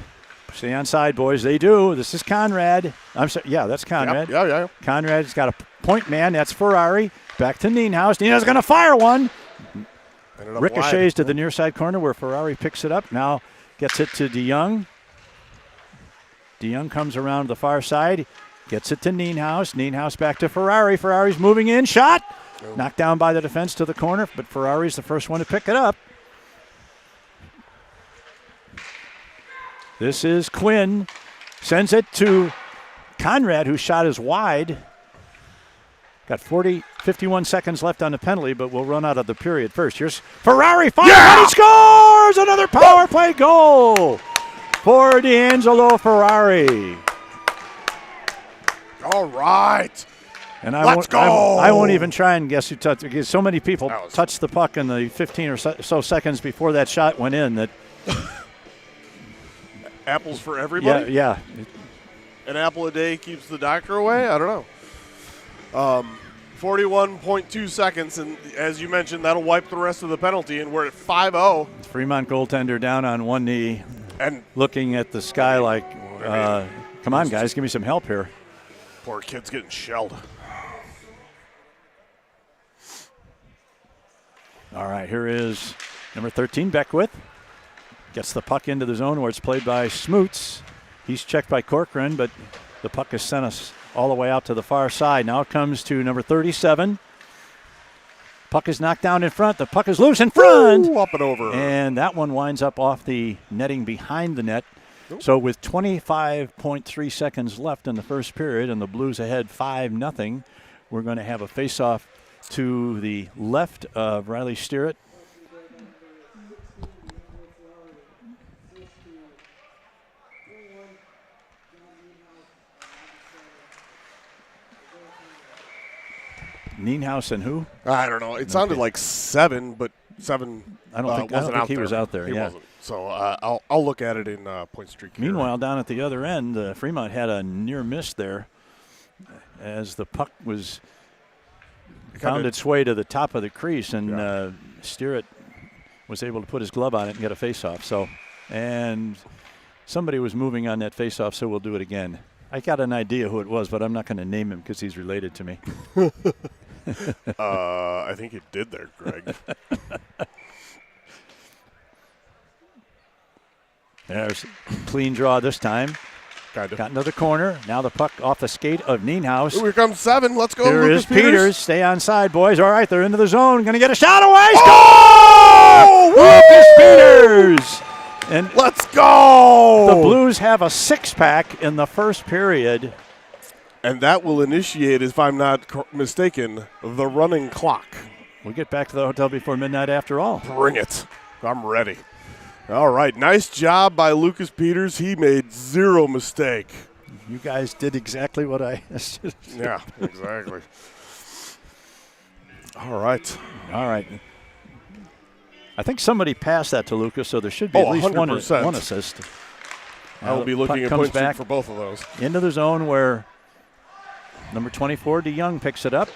Stay on side, boys. They do. This is Conrad. I'm sorry. Yeah, that's Conrad. Yeah. Conrad's got a point man. That's Ferrari. Back to Nienhuis. Nienhuis going to fire one. Ricochets to the near side corner where Ferrari picks it up. Now gets it to DeYoung. DeYoung comes around to the far side. Gets it to Nienhuis. Nienhuis back to Ferrari. Ferrari's moving in. Shot. Knocked down by the defense to the corner, but Ferrari's the first one to pick it up. This is Quinn. Sends it to Conrad, whose shot is wide. Got 51 seconds left on the penalty, but we'll run out of the period first. Here's Ferrari fires and he scores! Another power play goal for D'Angelo Ferrari. All right. And Let's go. I won't even try and guess who touched it, because so many people touched the puck in the 15 or so seconds before that shot went in that. Apples for everybody? Yeah. An apple a day keeps the doctor away? I don't know. 41.2 seconds, and as you mentioned, that'll wipe the rest of the penalty, and we're at 5-0. Fremont goaltender down on one knee and looking at the sky like, come on, guys, give me some help here. Poor kid's getting shelled. All right, here is number 13, Beckwith. Gets the puck into the zone where it's played by Smoots. He's checked by Corcoran, but the puck has sent us all the way out to the far side. Now it comes to number 37. Puck is knocked down in front. The puck is loose in front. Ooh, up and over. And that one winds up off the netting behind the net. Ooh. So with 25.3 seconds left in the first period and the Blues ahead 5-0, we're going to have a face-off to the left of Riley Steert. Nienhuis and who? I don't know. It sounded like 7, but 7 I don't think wasn't out he there. was out there. He yeah. wasn't. So I'll look at it in Point Street. Meanwhile, down at the other end, Fremont had a near miss there as the puck found its way to the top of the crease, and Steerett was able to put his glove on it and get a face-off. So, and somebody was moving on that face-off, so we'll do it again. I got an idea who it was, but I'm not going to name him because he's related to me. I think you did there, Greg. There's a clean draw this time. Got into the corner. Now the puck off the skate of Nienhuis. Here comes 7. Let's go, Here Lucas is Peters. Stay on side, boys. All right, they're into the zone. Going to get a shot away. Oh! Lucas Peters. And let's go! The Blues have a 6-pack in the first period. And that will initiate, if I'm not mistaken, the running clock. We'll get back to the hotel before midnight after all. Bring it. I'm ready. All right, nice job by Lucas Peters. He made 0 mistake. You guys did exactly what I said. Yeah, exactly. All right. All right. I think somebody passed that to Lucas, so there should be at least one assist. I'll be looking at Point Street for both of those. Into the zone where number 24, DeYoung, picks it up.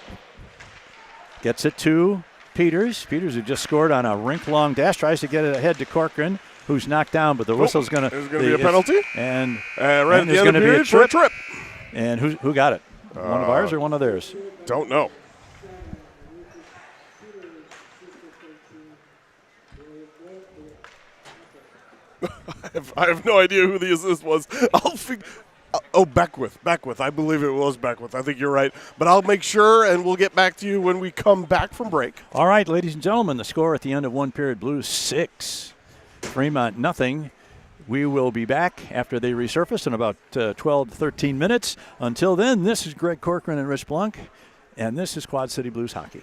Gets it to Peters. Peters, who just scored on a rink-long dash, tries to get it ahead to Corcoran, who's knocked down, but the whistle's going to... There's going to be a penalty. And right at the end of the period for a trip. And who got it? One of ours or one of theirs? Don't know. I have no idea who the assist was. Beckwith. I believe it was Beckwith. I think you're right. But I'll make sure, and we'll get back to you when we come back from break. All right, ladies and gentlemen, the score at the end of one period, Blues 6, Fremont nothing. We will be back after they resurface in about 12 to 13 minutes. Until then, this is Greg Corcoran and Rich Blanc, and this is Quad City Blues Hockey.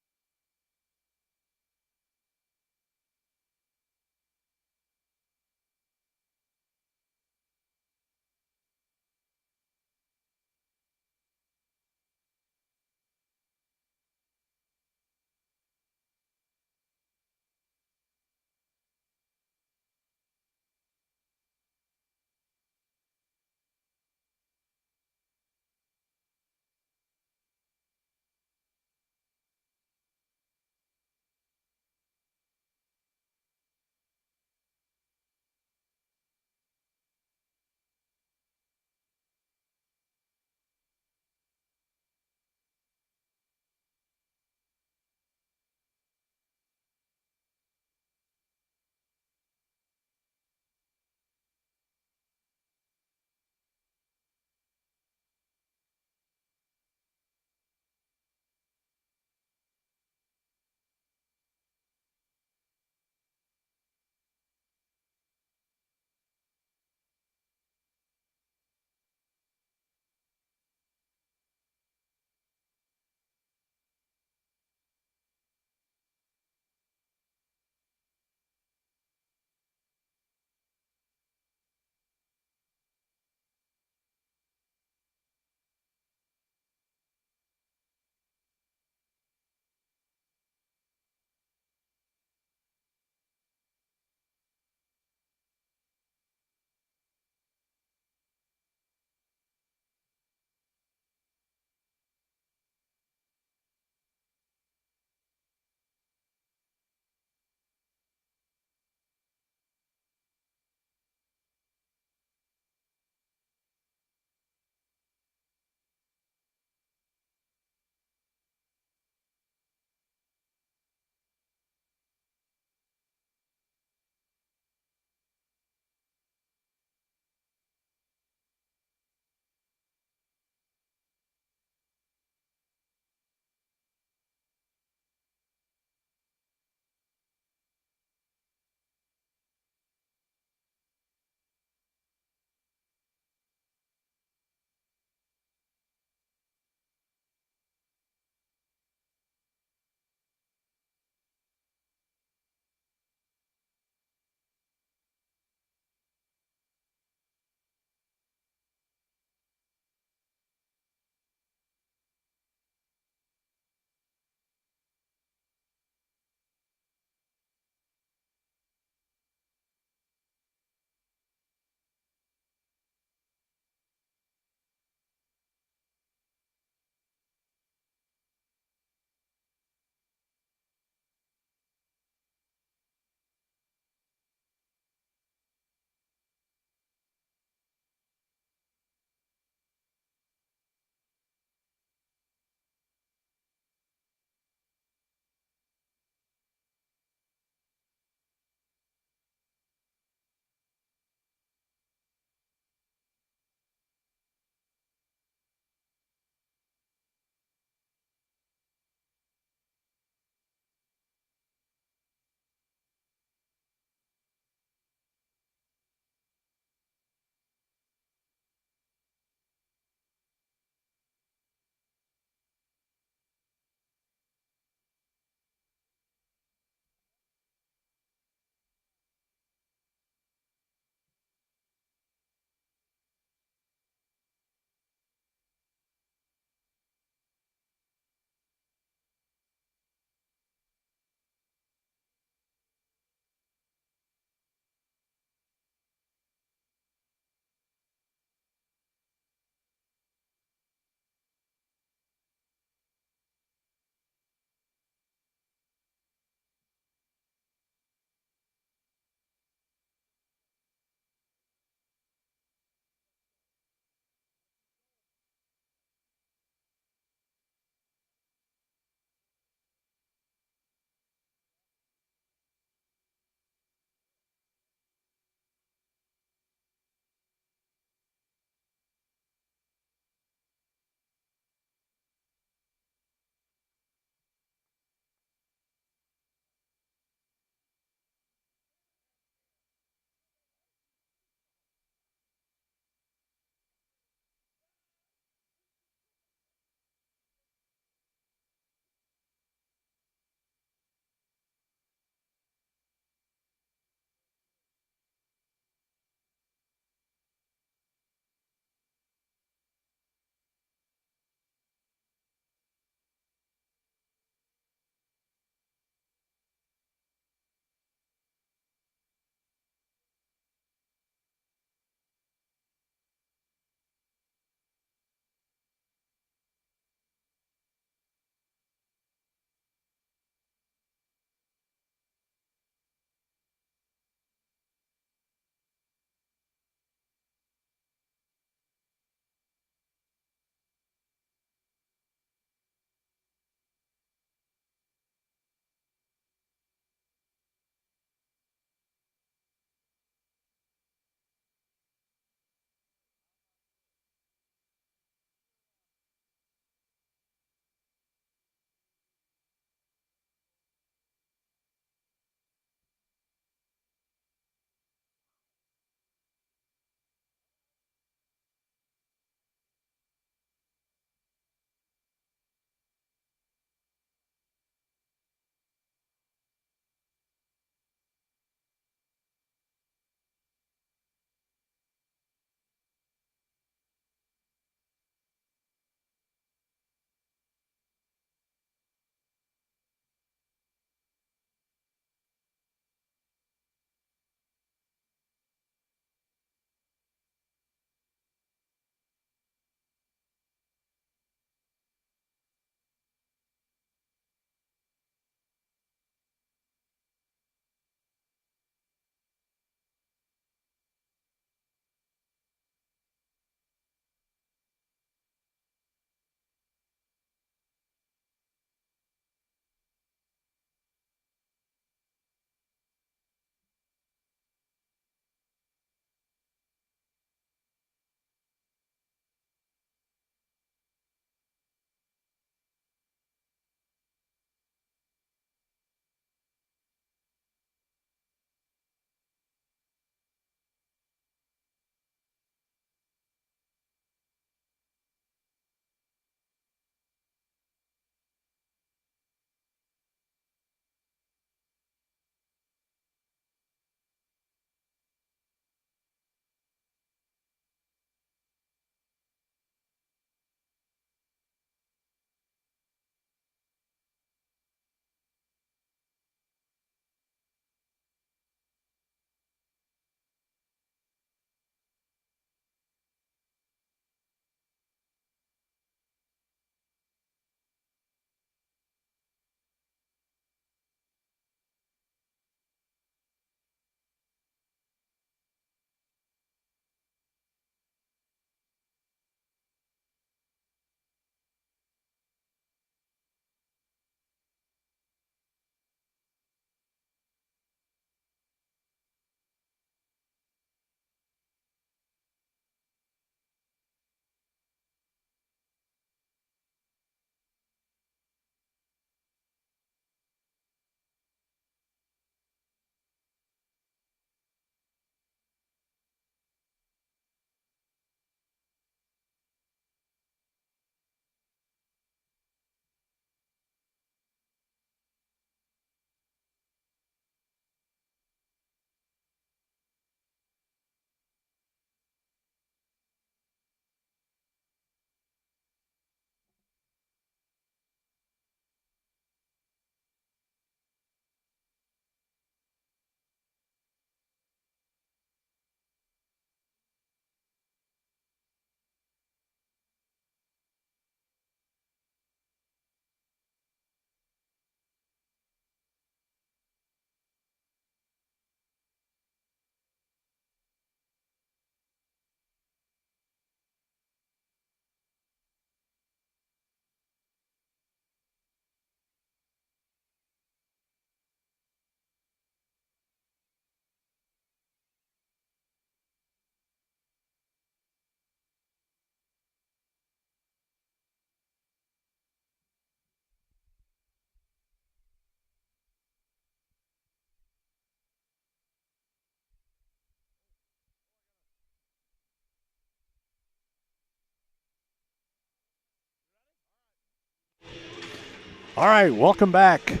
All right, welcome back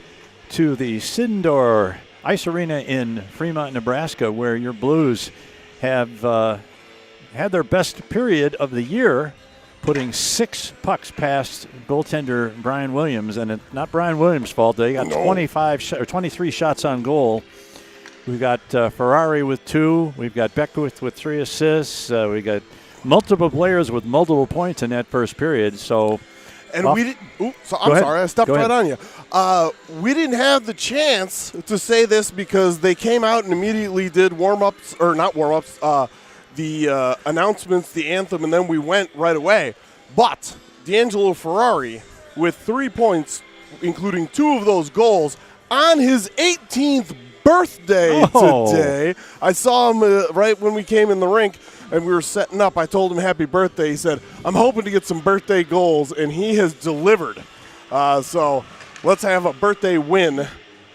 to the Sidner Ice Arena in Fremont, Nebraska, where your Blues have had their best period of the year, putting 6 pucks past goaltender Brian Williams, and it's not Brian Williams' fault. They got 23 shots on goal. We've got Ferrari with 2. We've got Beckwith with 3 assists. We got multiple players with multiple points in that first period. So, and we did. I'm sorry, I stepped right on you. We didn't have the chance to say this because they came out and immediately did warm-ups, or not warm-ups, the announcements, the anthem, and then we went right away. But D'Angelo Ferrari with 3 points, including 2 of those goals, on his 18th birthday today. I saw him right when we came in the rink and we were setting up. I told him happy birthday. He said, I'm hoping to get some birthday goals, and he has delivered. So let's have a birthday win,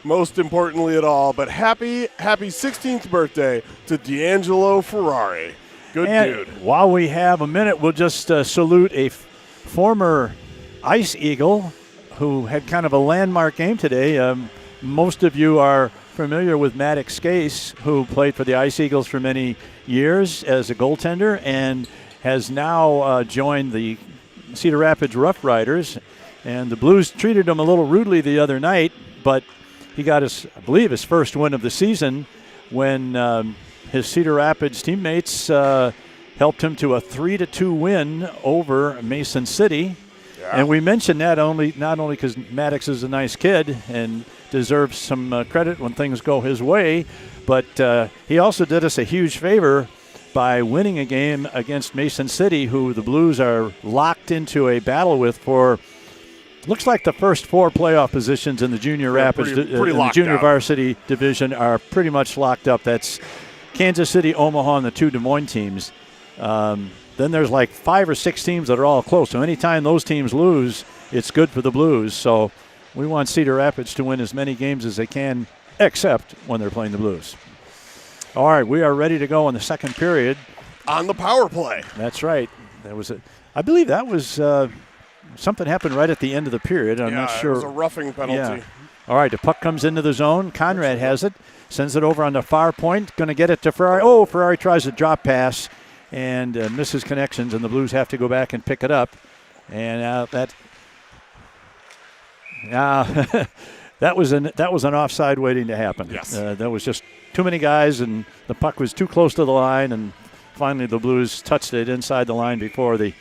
most importantly at all. But happy 16th birthday to D'Angelo Ferrari. Good dude. While we have a minute, we'll just salute a former Ice Eagle who had kind of a landmark game today. Most of you are familiar with Maddox Scase, who played for the Ice Eagles for many years as a goaltender and has now joined the Cedar Rapids Rough Riders. And the Blues treated him a little rudely the other night, but he got his first win of the season when his Cedar Rapids teammates helped him to a 3-2 win over Mason City. Yeah. And we mentioned that not only because Maddox is a nice kid and deserves some credit when things go his way, but he also did us a huge favor by winning a game against Mason City, who the Blues are locked into a battle with for looks like the first 4 playoff positions in the Junior Rapids, pretty the Junior Varsity division are pretty much locked up. That's Kansas City, Omaha, and the 2 Des Moines teams. Then there's like 5 or 6 teams that are all close. So anytime those teams lose, it's good for the Blues. So we want Cedar Rapids to win as many games as they can, except when they're playing the Blues. All right, we are ready to go in the second period. On the power play. That's right. I believe that was something happened right at the end of the period. I'm not sure. It was a roughing penalty. Yeah. All right, the puck comes into the zone. Conrad has it, sends it over on the far point, going to get it to Ferrari. Oh, Ferrari tries a drop pass and misses connections, and the Blues have to go back and pick it up. And that was an offside waiting to happen. Yes. There was just too many guys, and the puck was too close to the line, and finally the Blues touched it inside the line before the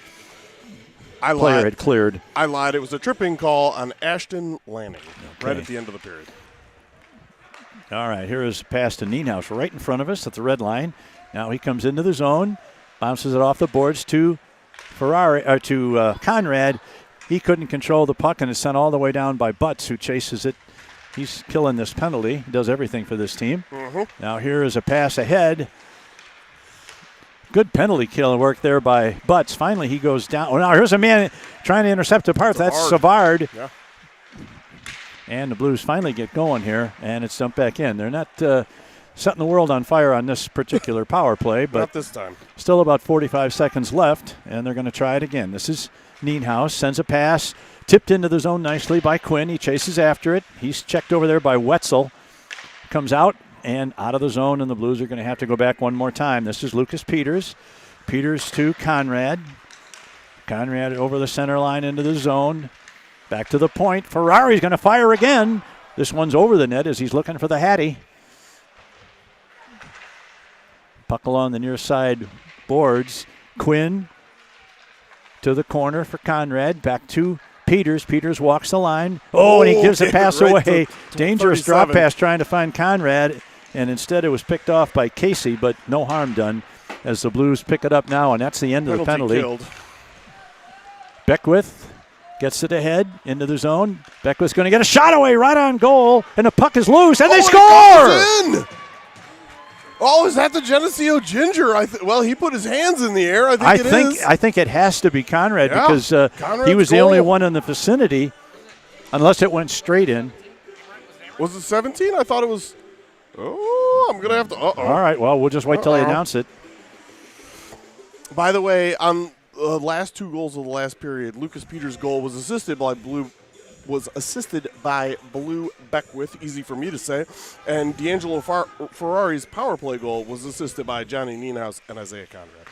player had cleared. I lied. It was a tripping call on Ashton Lanning right at the end of the period. All right, here is a pass to Nienhaus right in front of us at the red line. Now he comes into the zone, bounces it off the boards to Conrad. He couldn't control the puck, and it's sent all the way down by Butts, who chases it. He's killing this penalty. He does everything for this team. Mm-hmm. Now here is a pass ahead. Good penalty kill work there by Butts. Finally, he goes down. Oh, now here's a man trying to intercept a part. That's Savard. Yeah. And the Blues finally get going here, and it's dumped back in. They're not setting the world on fire on this particular power play, but not this time. Still about 45 seconds left, and they're going to try it again. This is Nienhaus, sends a pass, tipped into the zone nicely by Quinn. He chases after it. He's checked over there by Wetzel. Comes out and out of the zone, and the Blues are going to have to go back one more time. This is Lucas Peters. Peters to Conrad. Conrad over the center line into the zone. Back to the point. Ferrari's going to fire again. This one's over the net as he's looking for the Hattie. Puck along the near side boards. Quinn to the corner for Conrad. Back to Peters. Peters walks the line. Oh, and he gives a pass right away. to Dangerous 37. drop pass trying to find Conrad, and instead it was picked off by Casey, but no harm done as the Blues pick it up now, and that's the end of the penalty. Killed. Beckwith gets it ahead into the zone. Beckwith's going to get a shot away right on goal, and the puck is loose, and they score! It goes in! Oh, is that the Geneseo Ginger? Well, he put his hands in the air. I think it is. To be Conrad because Conrad's he was the goal. only one in the vicinity, unless it went straight in. Was it 17? I thought it was. Oh, I'm going to have to. Uh-oh. All right, well, we'll just wait till they announce it. By the way, on the last 2 goals of the last period, Lucas Peters' goal was assisted by Blue was assisted by Blue Beckwith, easy for me to say. And D'Angelo Ferrari's power play goal was assisted by Johnny Nienhuis and Isaiah Conrad.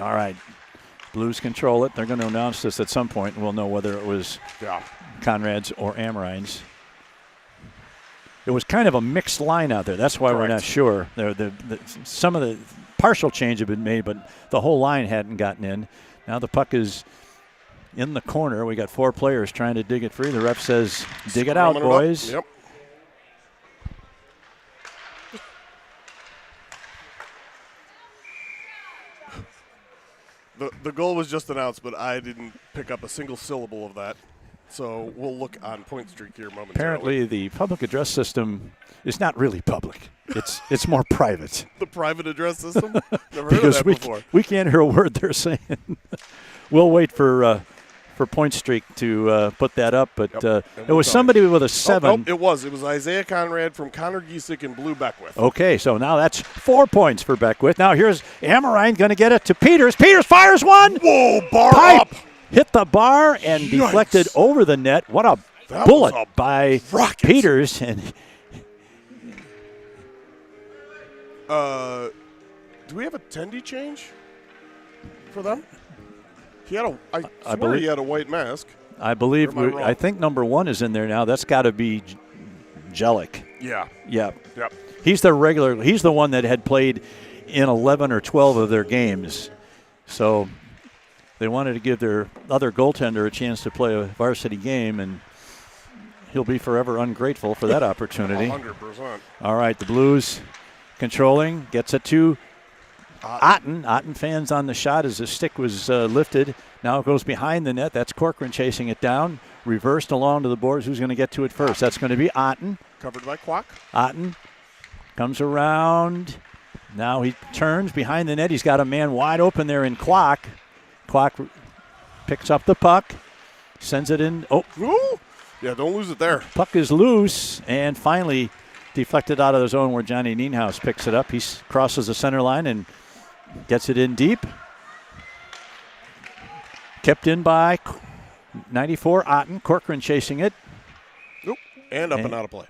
All right. Blues control it. They're going to announce this at some point, and we'll know whether it was Conrad's or Amrein's. It was kind of a mixed line out there. That's why we're not sure. Some of the partial change had been made, but the whole line hadn't gotten in. Now the puck is in the corner. We got 4 players trying to dig it free. The ref says, dig it out, boys. Yep. The goal was just announced, but I didn't pick up a single syllable of that. So we'll look on point streak here momentarily. Apparently the public address system is not really public. It's more private. The private address system? Never heard of that before. We can't hear a word they're saying. We'll wait for point streak to put that up, but it was somebody with a 7. Oh, nope, it was Isaiah Conrad from Connor Giesick and Blue Beckwith. Okay, so now that's 4 points for Beckwith. Now here's Amrine going to get it to Peters. Peters fires one. Whoa, bar Pipe up. Hit the bar and deflected over the net. What a bullet by rocket. Peters. And do we have a Tendy change for them? He had I believe he had a white mask. I believe I think number 1 is in there now. That's got to be Jelic. Yeah. Yep. Yep. He's the one that had played in 11 or 12 of their games. So they wanted to give their other goaltender a chance to play a varsity game, and he'll be forever ungrateful for that opportunity. 100%. All right, the Blues controlling, gets it to Otten. Otten fans on the shot as the stick was lifted. Now it goes behind the net. That's Corcoran chasing it down. Reversed along to the boards. Who's going to get to it first? That's going to be Otten. Covered by Kwok. Otten comes around. Now he turns behind the net. He's got a man wide open there in Kwok. Kwok picks up the puck, sends it in. Oh, ooh. Yeah, don't lose it there. Puck is loose and finally deflected out of the zone where Johnny Nienhuis picks it up. He crosses the center line and gets it in deep. Kept in by 94 Otten. Corcoran chasing it. Nope. And up and out of play.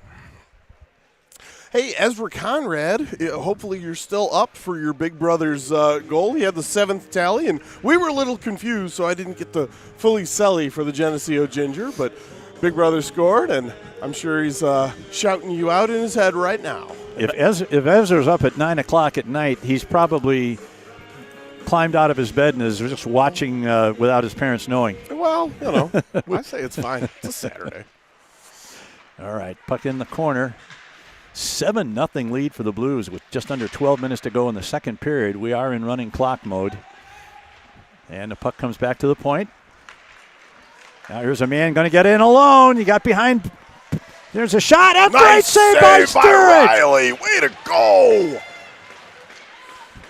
Hey, Ezra Conrad, hopefully you're still up for your big brother's goal. He had the 7th tally, and we were a little confused, so I didn't get the fully selly for the Geneseo Ginger, but big brother scored, and I'm sure he's shouting you out in his head right now. If Ezra's up at 9 o'clock at night, he's probably climbed out of his bed and is just watching without his parents knowing. Well, I say it's fine. It's a Saturday. All right, puck in the corner. 7-0 lead for the Blues with just under 12 minutes to go in the second period. We are in running clock mode. And the puck comes back to the point. Now here's a man going to get in alone. You got behind. There's a shot. A great save by Stewart. Riley. Way to go.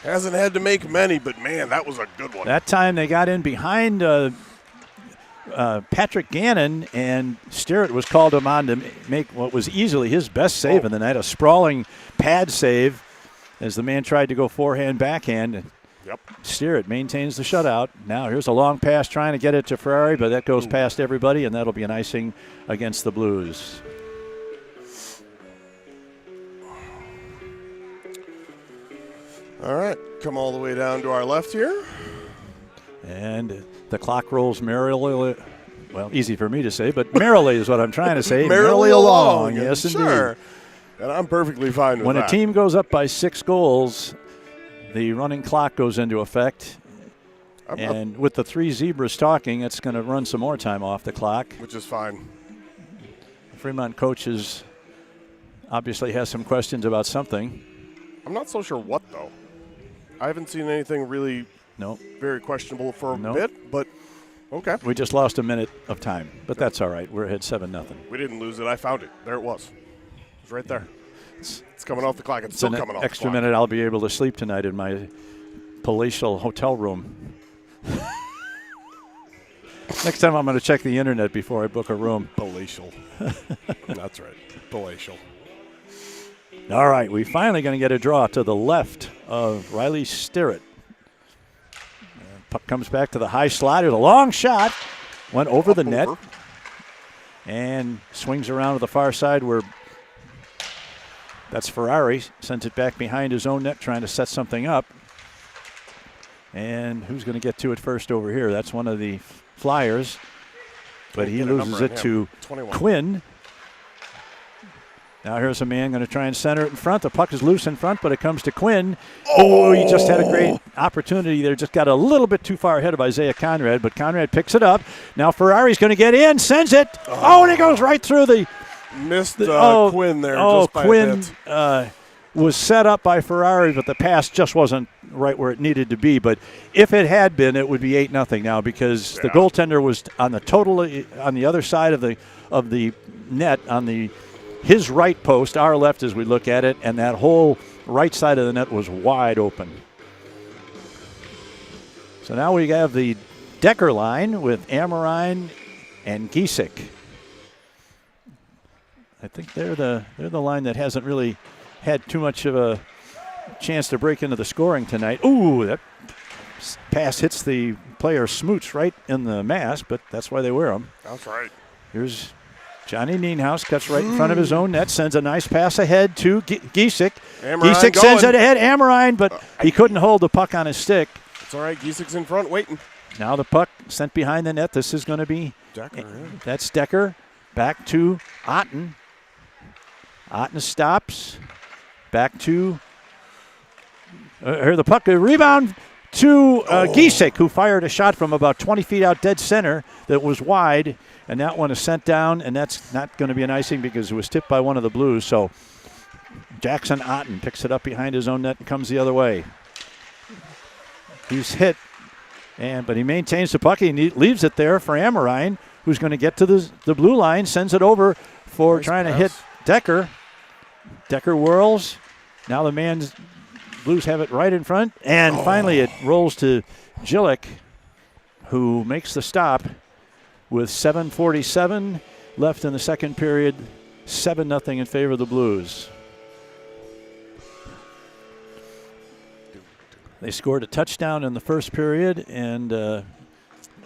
Hasn't had to make many, but, man, that was a good one. That time they got in behind Patrick Gannon, and Stewart was called him on to make what was easily his best save in the night, a sprawling pad save as the man tried to go forehand, backhand. Yep. Stewart maintains the shutout. Now here's a long pass trying to get it to Ferrari, but that goes past everybody, and that'll be an icing against the Blues. All right, come all the way down to our left here. And the clock rolls merrily. Well, easy for me to say, but merrily is what I'm trying to say. merrily along. Yes, sure. indeed. And I'm perfectly fine with when that. When a team goes up by 6 goals, the running clock goes into effect. And with the 3 zebras talking, it's going to run some more time off the clock. Which is fine. The Fremont coaches obviously has some questions about something. I'm not so sure what, though. I haven't seen anything really very questionable for a bit, but okay. We just lost a minute of time, but that's all right. We're ahead 7-0. We didn't lose it. I found it. There it was. It was right there. It's coming off the clock. It's still coming off the clock. Extra minute, I'll be able to sleep tonight in my palatial hotel room. Next time I'm going to check the internet before I book a room. Palatial. That's right. Palatial. All right, we're finally going to get a draw to the left of Riley Stewart. Puck comes back to the high slot. There's a long shot. Went over the net. and swings around to the far side where that's Ferrari. Sends it back behind his own net, trying to set something up. And who's going to get to it first over here? That's one of the Flyers. But he loses it to 21. Quinn. Now here's a man going to try and center it in front. The puck is loose in front, but it comes to Quinn. Oh, he just had a great opportunity there. Just got a little bit too far ahead of Isaiah Conrad, but Conrad picks it up. Now Ferrari's going to get in, sends it. Oh, and he goes right through the... Missed Quinn there. Just by Quinn a bit. Was set up by Ferrari, but the pass just wasn't right where it needed to be. But if it had been, it would be 8-0 now because the goaltender was on the other side of the net on his right post, our left as we look at it, and that whole right side of the net was wide open. So now we have the Decker line with Amorine and Giesek. I think they're the line that hasn't really had too much of a chance to break into the scoring tonight. Ooh, that pass hits the player Smoots right in the mask, but that's why they wear them. That's right. Here's Johnny Nienhaus, cuts right in front of his own net, sends a nice pass ahead to Giesek. Giesek sends it ahead, Amorine, but he couldn't hold the puck on his stick. It's all right, Giesek's in front waiting. Now the puck sent behind the net. This is going to be Decker. Yeah. That's Decker. Back to Otten. Otten stops. Back to the puck. A rebound to Giesek, who fired a shot from about 20 feet out dead center that was wide, and that one is sent down, and that's not going to be an icing because it was tipped by one of the Blues. So Jackson Otten picks it up behind his own net and comes the other way. He's hit, but he maintains the puck. He leaves it there for Amorine, who's going to get to the blue line, sends it over for trying to hit Decker. Decker whirls. Now the Blues have it right in front. And finally it rolls to Gillick, who makes the stop with 7:47 left in the second period. 7-0 in favor of the Blues. They scored a touchdown in the first period and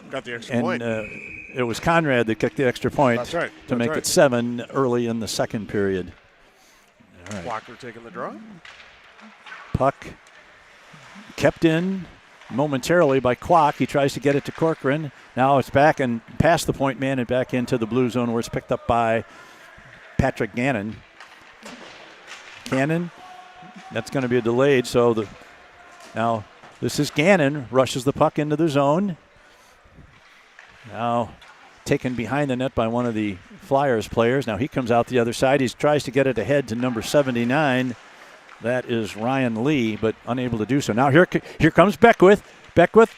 got the extra point. It was Conrad that kicked the extra point to make it 7 early in the second period. All right. Walker taking the draw. Puck kept in momentarily by Kwok. He tries to get it to Corcoran. Now it's back and past the point man and back into the blue zone where it's picked up by Patrick Gannon. Gannon, that's going to be a delayed. So now this is Gannon, rushes the puck into the zone. Now taken behind the net by one of the Flyers players. Now he comes out the other side. He tries to get it ahead to number 79. That is Ryan Lee, but unable to do so. Now here comes Beckwith. Beckwith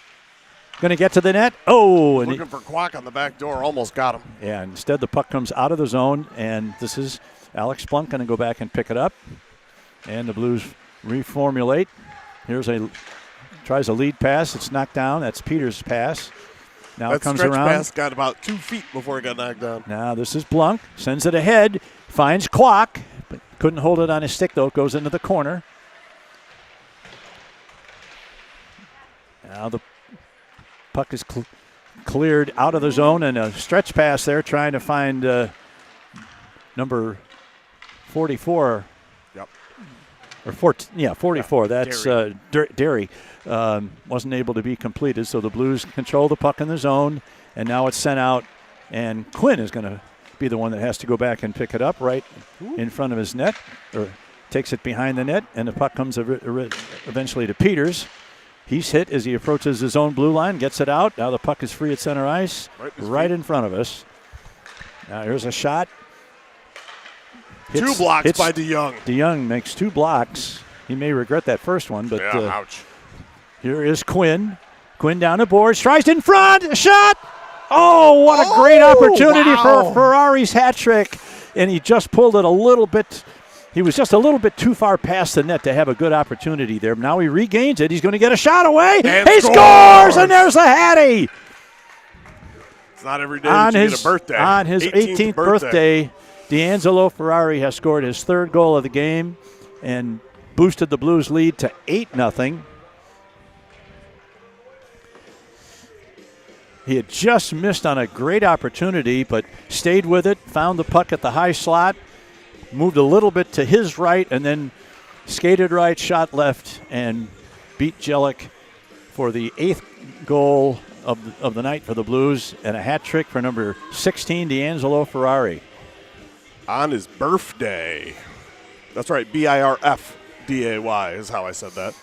going to get to the net. Oh, and looking for Kwok on the back door. Almost got him. Yeah, instead the puck comes out of the zone, and this is Alex Plunk going to go back and pick it up. And the Blues reformulate. Tries a lead pass. It's knocked down. That's Peters' pass. Now it comes around. Pass got about 2 feet before it got knocked down. Now this is Blunk. Sends it ahead. Finds Kwok. But couldn't hold it on his stick, though. It goes into the corner. Now the puck is cleared out of the zone, and a stretch pass there trying to find number 44. Yep. Or 44. Yeah, That's Derry. Wasn't able to be completed, so the Blues control the puck in the zone, and now it's sent out, and Quinn is going to be the one that has to go back and pick it up right in front of his net, or takes it behind the net, and the puck comes eventually to Peters. He's hit as he approaches his own blue line, gets it out. Now the puck is free at center ice, right in front of us. Now here's a shot. 2 blocks by DeYoung. DeYoung makes 2 blocks. He may regret that first one, but ouch. Here is Quinn. Quinn down the boards, tries in front, a shot. Oh, what a great opportunity for Ferrari's hat trick. And he just pulled it a little bit. He was just a little bit too far past the net to have a good opportunity there. Now he regains it. He's going to get a shot away. And he scores, and there's a Hattie. It's not every day that you get a birthday. On his 18th birthday, D'Angelo Ferrari has scored his 3rd goal of the game and boosted the Blues' lead to 8-0. He had just missed on a great opportunity, but stayed with it, found the puck at the high slot, moved a little bit to his right, and then skated right, shot left, and beat Jellick for the 8th goal of the night for the Blues, and a hat trick for number 16, D'Angelo Ferrari. On his birthday. That's right, BIRFDAY is how I said that,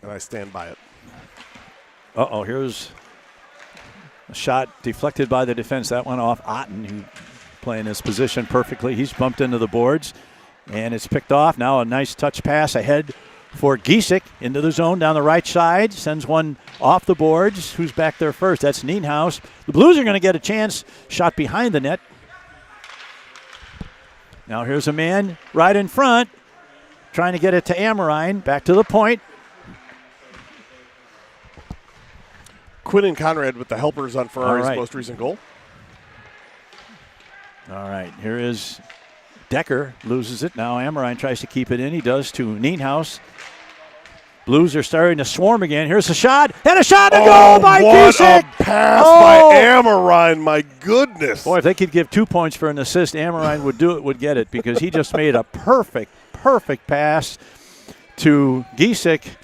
and I stand by it. Uh-oh, here's a shot deflected by the defense. That went off Otten, who playing his position perfectly. He's bumped into the boards, and it's picked off. Now a nice touch pass ahead for Giesek into the zone down the right side. Sends one off the boards. Who's back there first? That's Nienhaus. The Blues are going to get a chance. Shot behind the net. Now here's a man right in front, trying to get it to Amorine. Back to the point. Quinn and Conrad with the helpers on Ferrari's most recent goal. All right, here is Decker, loses it. Now Amorine tries to keep it in. He does to Nienhaus. Blues are starting to swarm again. Here's a shot, and a shot to goal by Giesek. What a pass by Amorine, my goodness. Boy, if they could give 2 points for an assist, Amorine would get it, because he just made a perfect pass to Giesek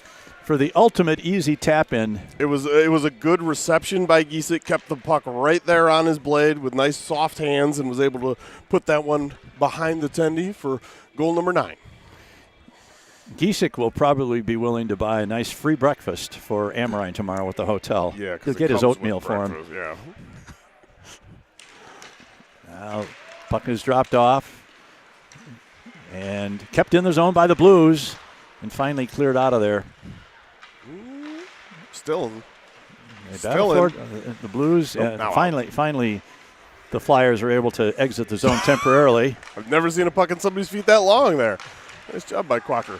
for the ultimate easy tap in. It was a good reception by Giesek, kept the puck right there on his blade with nice soft hands, and was able to put that one behind the tendy for goal number 9. Giesek will probably be willing to buy a nice free breakfast for Amorine tomorrow at the hotel. Yeah, he'll get his oatmeal for him. Yeah. Now puck is dropped off and kept in the zone by the Blues, and finally cleared out of there. Still in. The Blues. Finally, the Flyers are able to exit the zone temporarily. I've never seen a puck in somebody's feet that long there. Nice job by Quacker.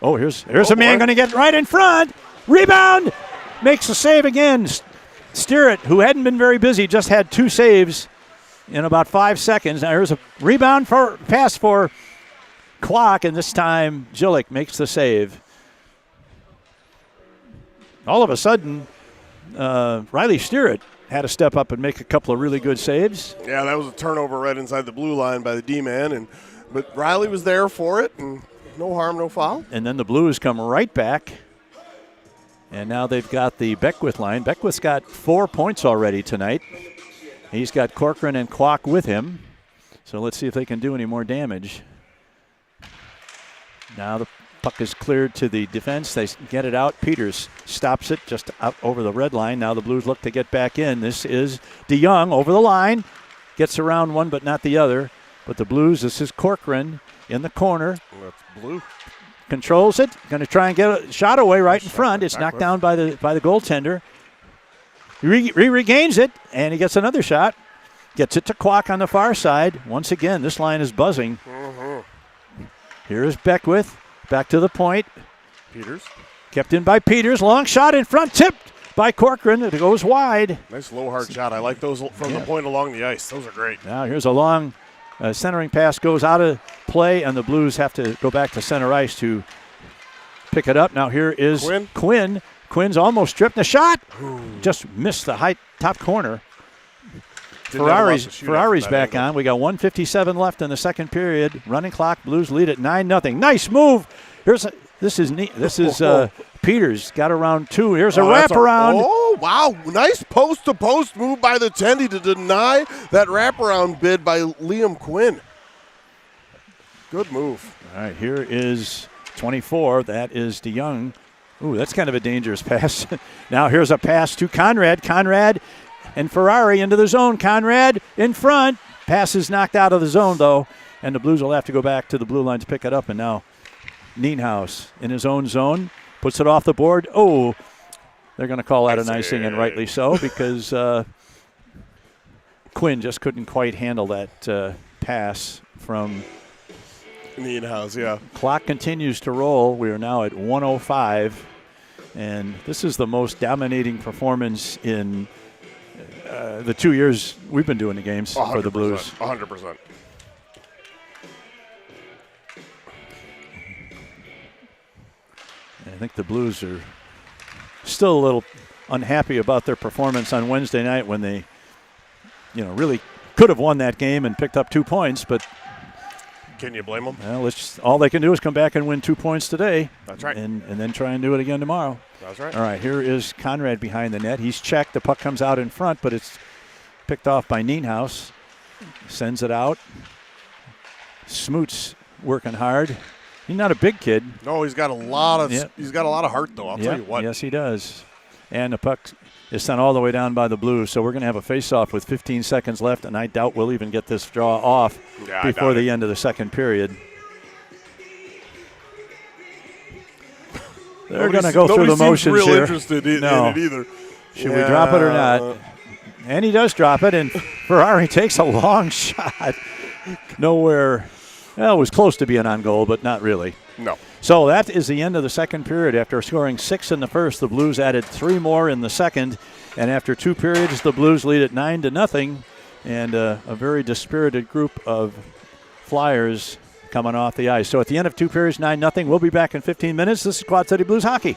Oh, here's a man going to get right in front. Rebound. Makes a save again. Steerett, who hadn't been very busy, just had 2 saves in about 5 seconds. Now here's a rebound pass for Clock, and this time Jillick makes the save. All of a sudden, Riley Steerett had to step up and make a couple of really good saves. Yeah, that was a turnover right inside the blue line by the D-man, but Riley was there for it, and no harm, no foul. And then the Blues come right back, and now they've got the Beckwith line. Beckwith's got 4 points already tonight. He's got Corcoran and Kwok with him, so let's see if they can do any more damage. Now the puck is cleared to the defense. They get it out. Peters stops it just out over the red line. Now the Blues look to get back in. This is DeYoung over the line. Gets around one but not the other. But the Blues, this is Corcoran in the corner. That's Blue. Controls it. Going to try and get a shot away right in front. It's knocked down by the goaltender. He regains it, and he gets another shot. Gets it to Kwok on the far side. Once again, this line is buzzing. Here's Beckwith. Back to the point. Peters. Kept in by Peters. Long shot in front. Tipped by Corcoran. It goes wide. Nice low hard shot. I like those from the point along the ice. Those are great. Now here's a long centering pass. Goes out of play, and the Blues have to go back to center ice to pick it up. Now here is Quinn. Quinn's almost stripped. The shot just missed the high top corner. Ferrari's back on. We got 1:57 left in the second period. Running clock. Blues lead at 9-0. Nice move. This is Peters. Got around 2. Here's a wraparound. Oh wow! Nice post-to-post move by the Tendy to deny that wraparound bid by Liam Quinn. Good move. All right, here is 24. That is DeYoung. Ooh, that's kind of a dangerous pass. Now here's a pass to Conrad. Conrad and Ferrari into the zone. Conrad in front. Pass is knocked out of the zone, though, and the Blues will have to go back to the blue line to pick it up. And now Nienhaus in his own zone puts it off the board. Oh, they're going to call that an icing, and rightly so, because Quinn just couldn't quite handle that pass from Nienhaus. Yeah. Clock continues to roll. We are now at 1:05, and this is the most dominating performance in the 2 years we've been doing the games for the Blues. 100%. I think the Blues are still a little unhappy about their performance on Wednesday night when they, really could have won that game and picked up 2 points, but Can you blame them? well, all they can do is come back and win 2 points today. That's right. And then try and do it again tomorrow. That's right. All right, here is Conrad behind the net. He's checked. The puck comes out in front, but it's picked off by Nienhaus. Sends it out. Smoot's working hard. He's not a big kid. No, he's got a lot of heart though. I'll tell you what. Yes, he does. And the puck is sent all the way down by the Blues. So we're going to have a face-off with 15 seconds left, and I doubt we'll even get this draw off before the end of the second period. They're going to go through the motions real here. Interested in it either. Should we drop it or not? And he does drop it, and Ferrari takes a long shot. Nowhere. Well, it was close to being on goal, but not really. No. So that is the end of the second period. After scoring 6 in the first, the Blues added 3 more in the second. And after 2 periods, the Blues lead at 9-0. And a very dispirited group of Flyers coming off the ice. So at the end of 2 periods, 9-0. We'll be back in 15 minutes. This is Quad City Blues Hockey.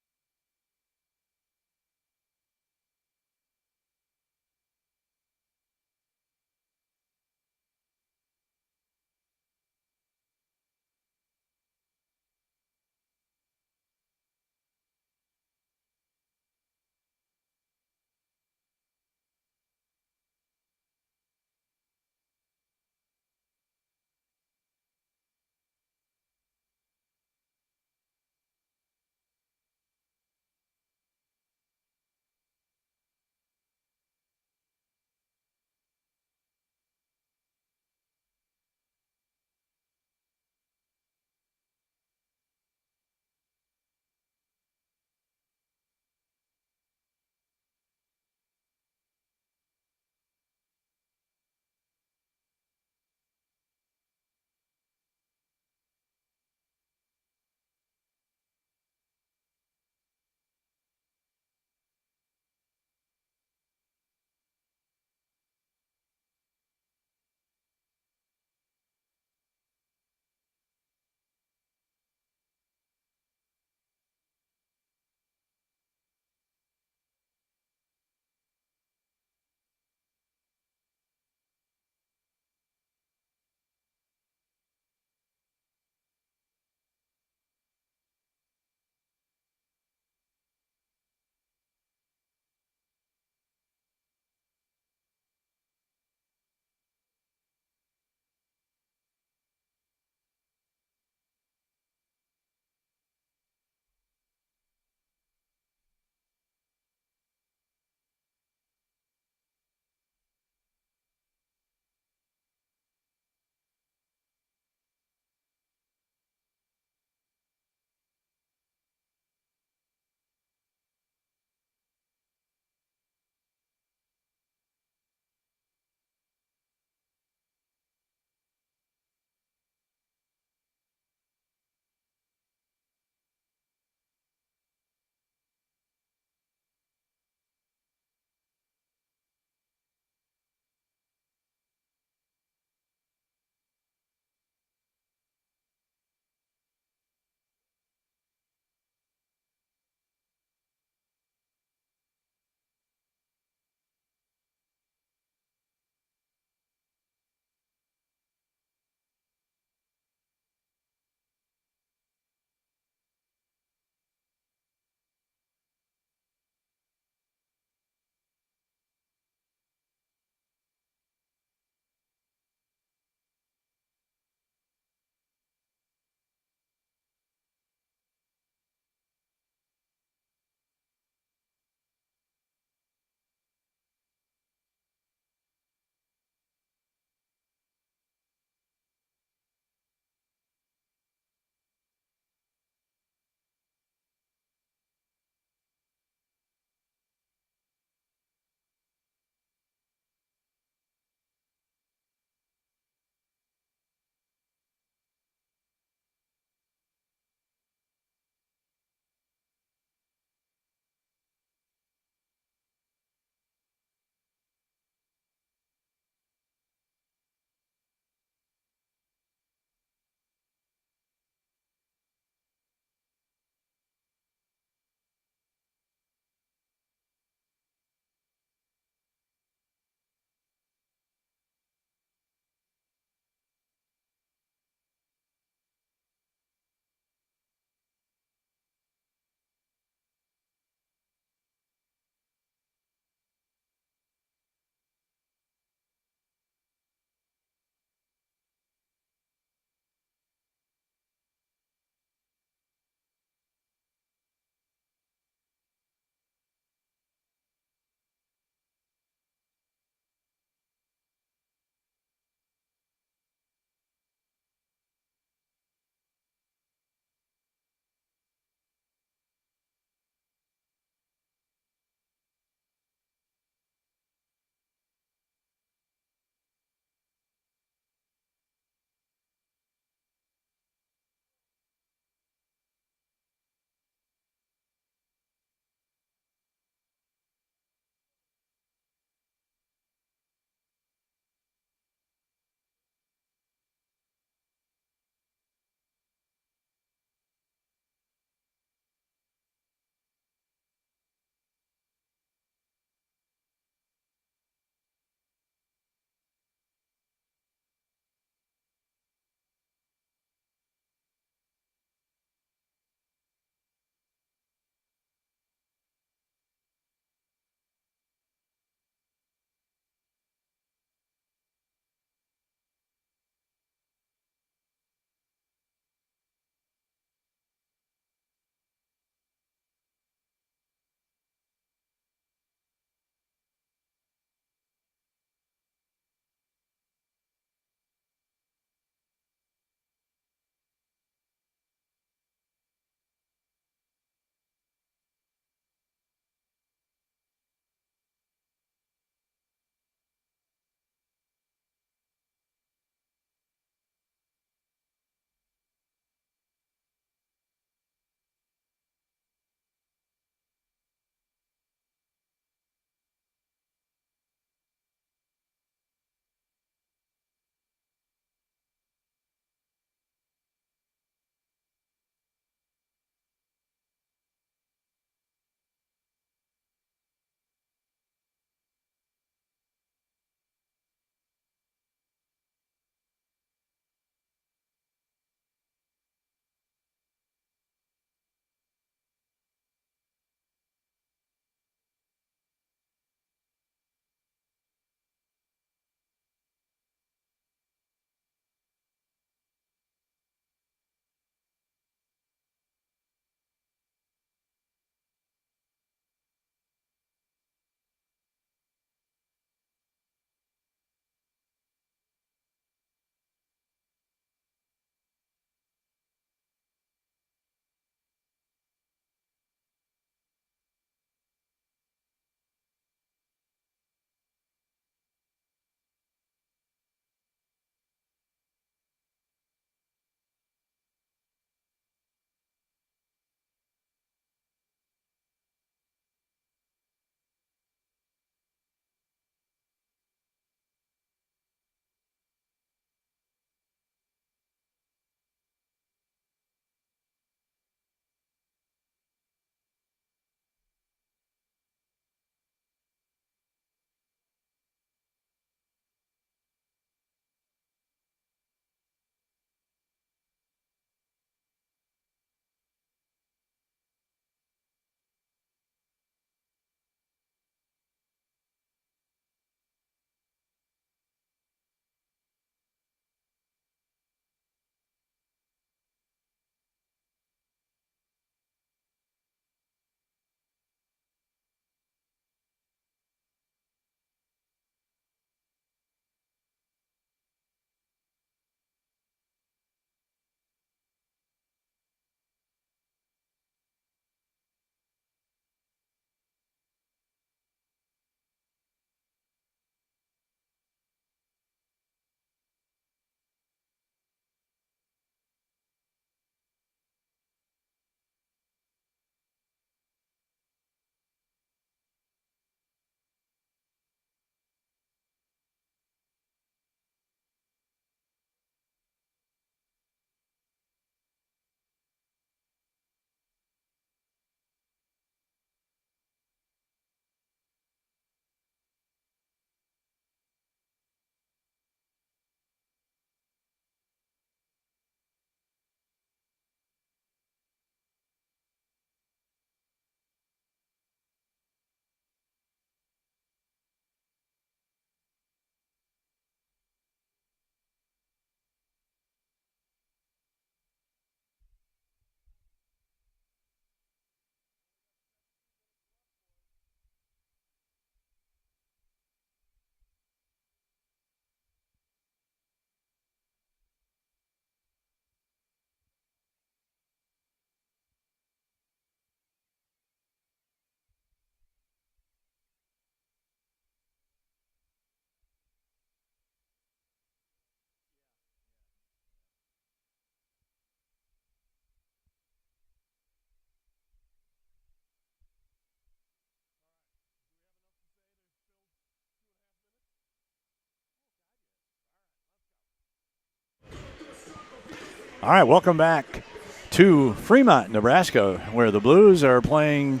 All right, welcome back to Fremont, Nebraska, where the Blues are playing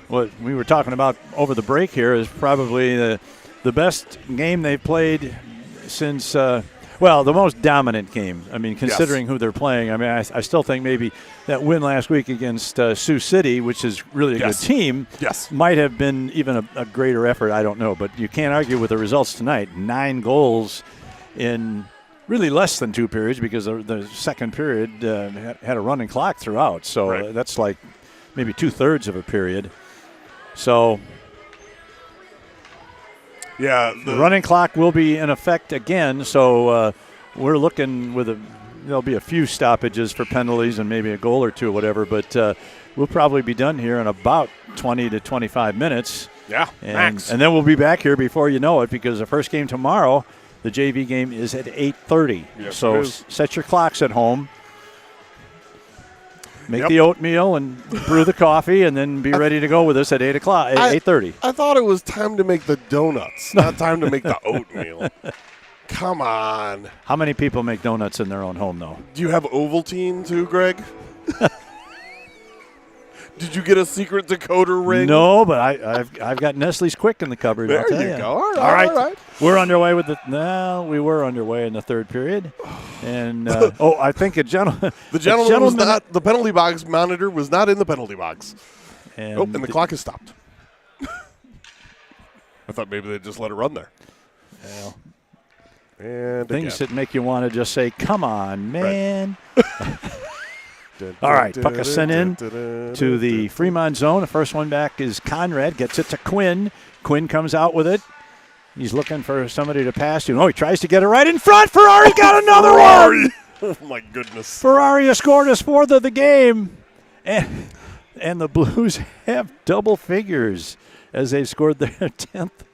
what we were talking about over the break here is probably the best game they've played since, the most dominant game. I mean, considering who they're playing. I mean, I still think maybe that win last week against Sioux City, which is really a good team, might have been even a greater effort. I don't know. But you can't argue with the results tonight. 9 goals in really less than 2 periods because the second period had a running clock throughout. So that's like maybe 2/3 of a period. So the running clock will be in effect again. So we're looking there'll be a few stoppages for penalties and maybe a goal or two or whatever. But we'll probably be done here in about 20 to 25 minutes. Yeah, max. And then we'll be back here before you know it because the first game tomorrow, the JV game, is at 8:30. Yes, so set your clocks at home. Make the oatmeal and brew the coffee, and then be ready to go with us at 8 o'clock, 8:30. I thought it was time to make the donuts, not time to make the oatmeal. Come on. How many people make donuts in their own home, though? Do you have Ovaltine too, Greg? Did you get a secret decoder ring? No, but I've got Nestle's Quick in the cupboard. There I'll tell you you. go. All right. We're underway with we were underway in the third period, and I think the gentleman was not. The penalty box monitor was not in the penalty box. And the clock is stopped. I thought maybe they'd just let it run there. Well, and things that make you want to just say, "Come on, man." All right, puck is sent in to the Fremont zone. The first one back is Conrad. Gets it to Quinn. Quinn comes out with it. He's looking for somebody to pass to. Oh, he tries to get it right in front. Ferrari got another one. Oh, my goodness. Ferrari has scored his 4th of the game. And the Blues have double figures as they scored their 10th.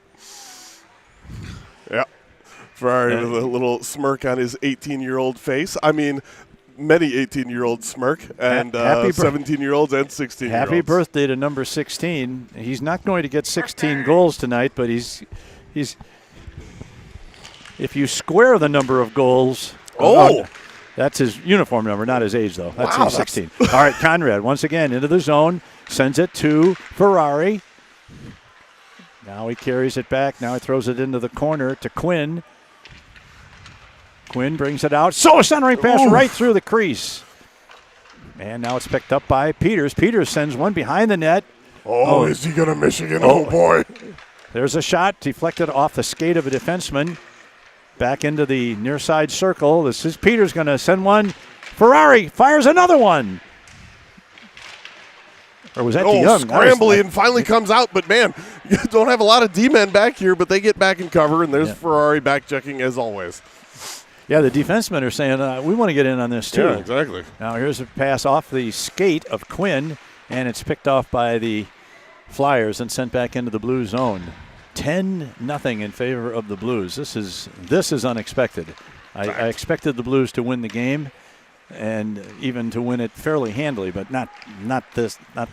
Yeah. Ferrari with a little smirk on his 18-year-old face. I mean, many 18-year-olds smirk, and 17-year-olds and 16-year-olds. Happy birthday to number 16. He's not going to get 16 goals tonight, but he's if you square the number of goals. That's his uniform number, not his age, though. That's 16. All right, Conrad once again into the zone, sends it to Ferrari. Now he carries it back. Now he throws it into the corner to Quinn. Quinn brings it out. So a centering pass right through the crease. And now it's picked up by Peters. Peters sends one behind the net. Is he going to Michigan? Oh, boy. There's a shot deflected off the skate of a defenseman. Back into the near side circle. This is Peters going to send one. Ferrari fires another one. Or was that DeYoung? Scrambly and finally comes out. But, man, you don't have a lot of D-men back here, but they get back in cover, and there's Ferrari back checking as always. Yeah, the defensemen are saying, we want to get in on this too. Yeah, exactly. Now here's a pass off the skate of Quinn, and it's picked off by the Flyers and sent back into the Blue zone. 10-0 in favor of the Blues. This is unexpected. I expected the Blues to win the game, and even to win it fairly handily, but not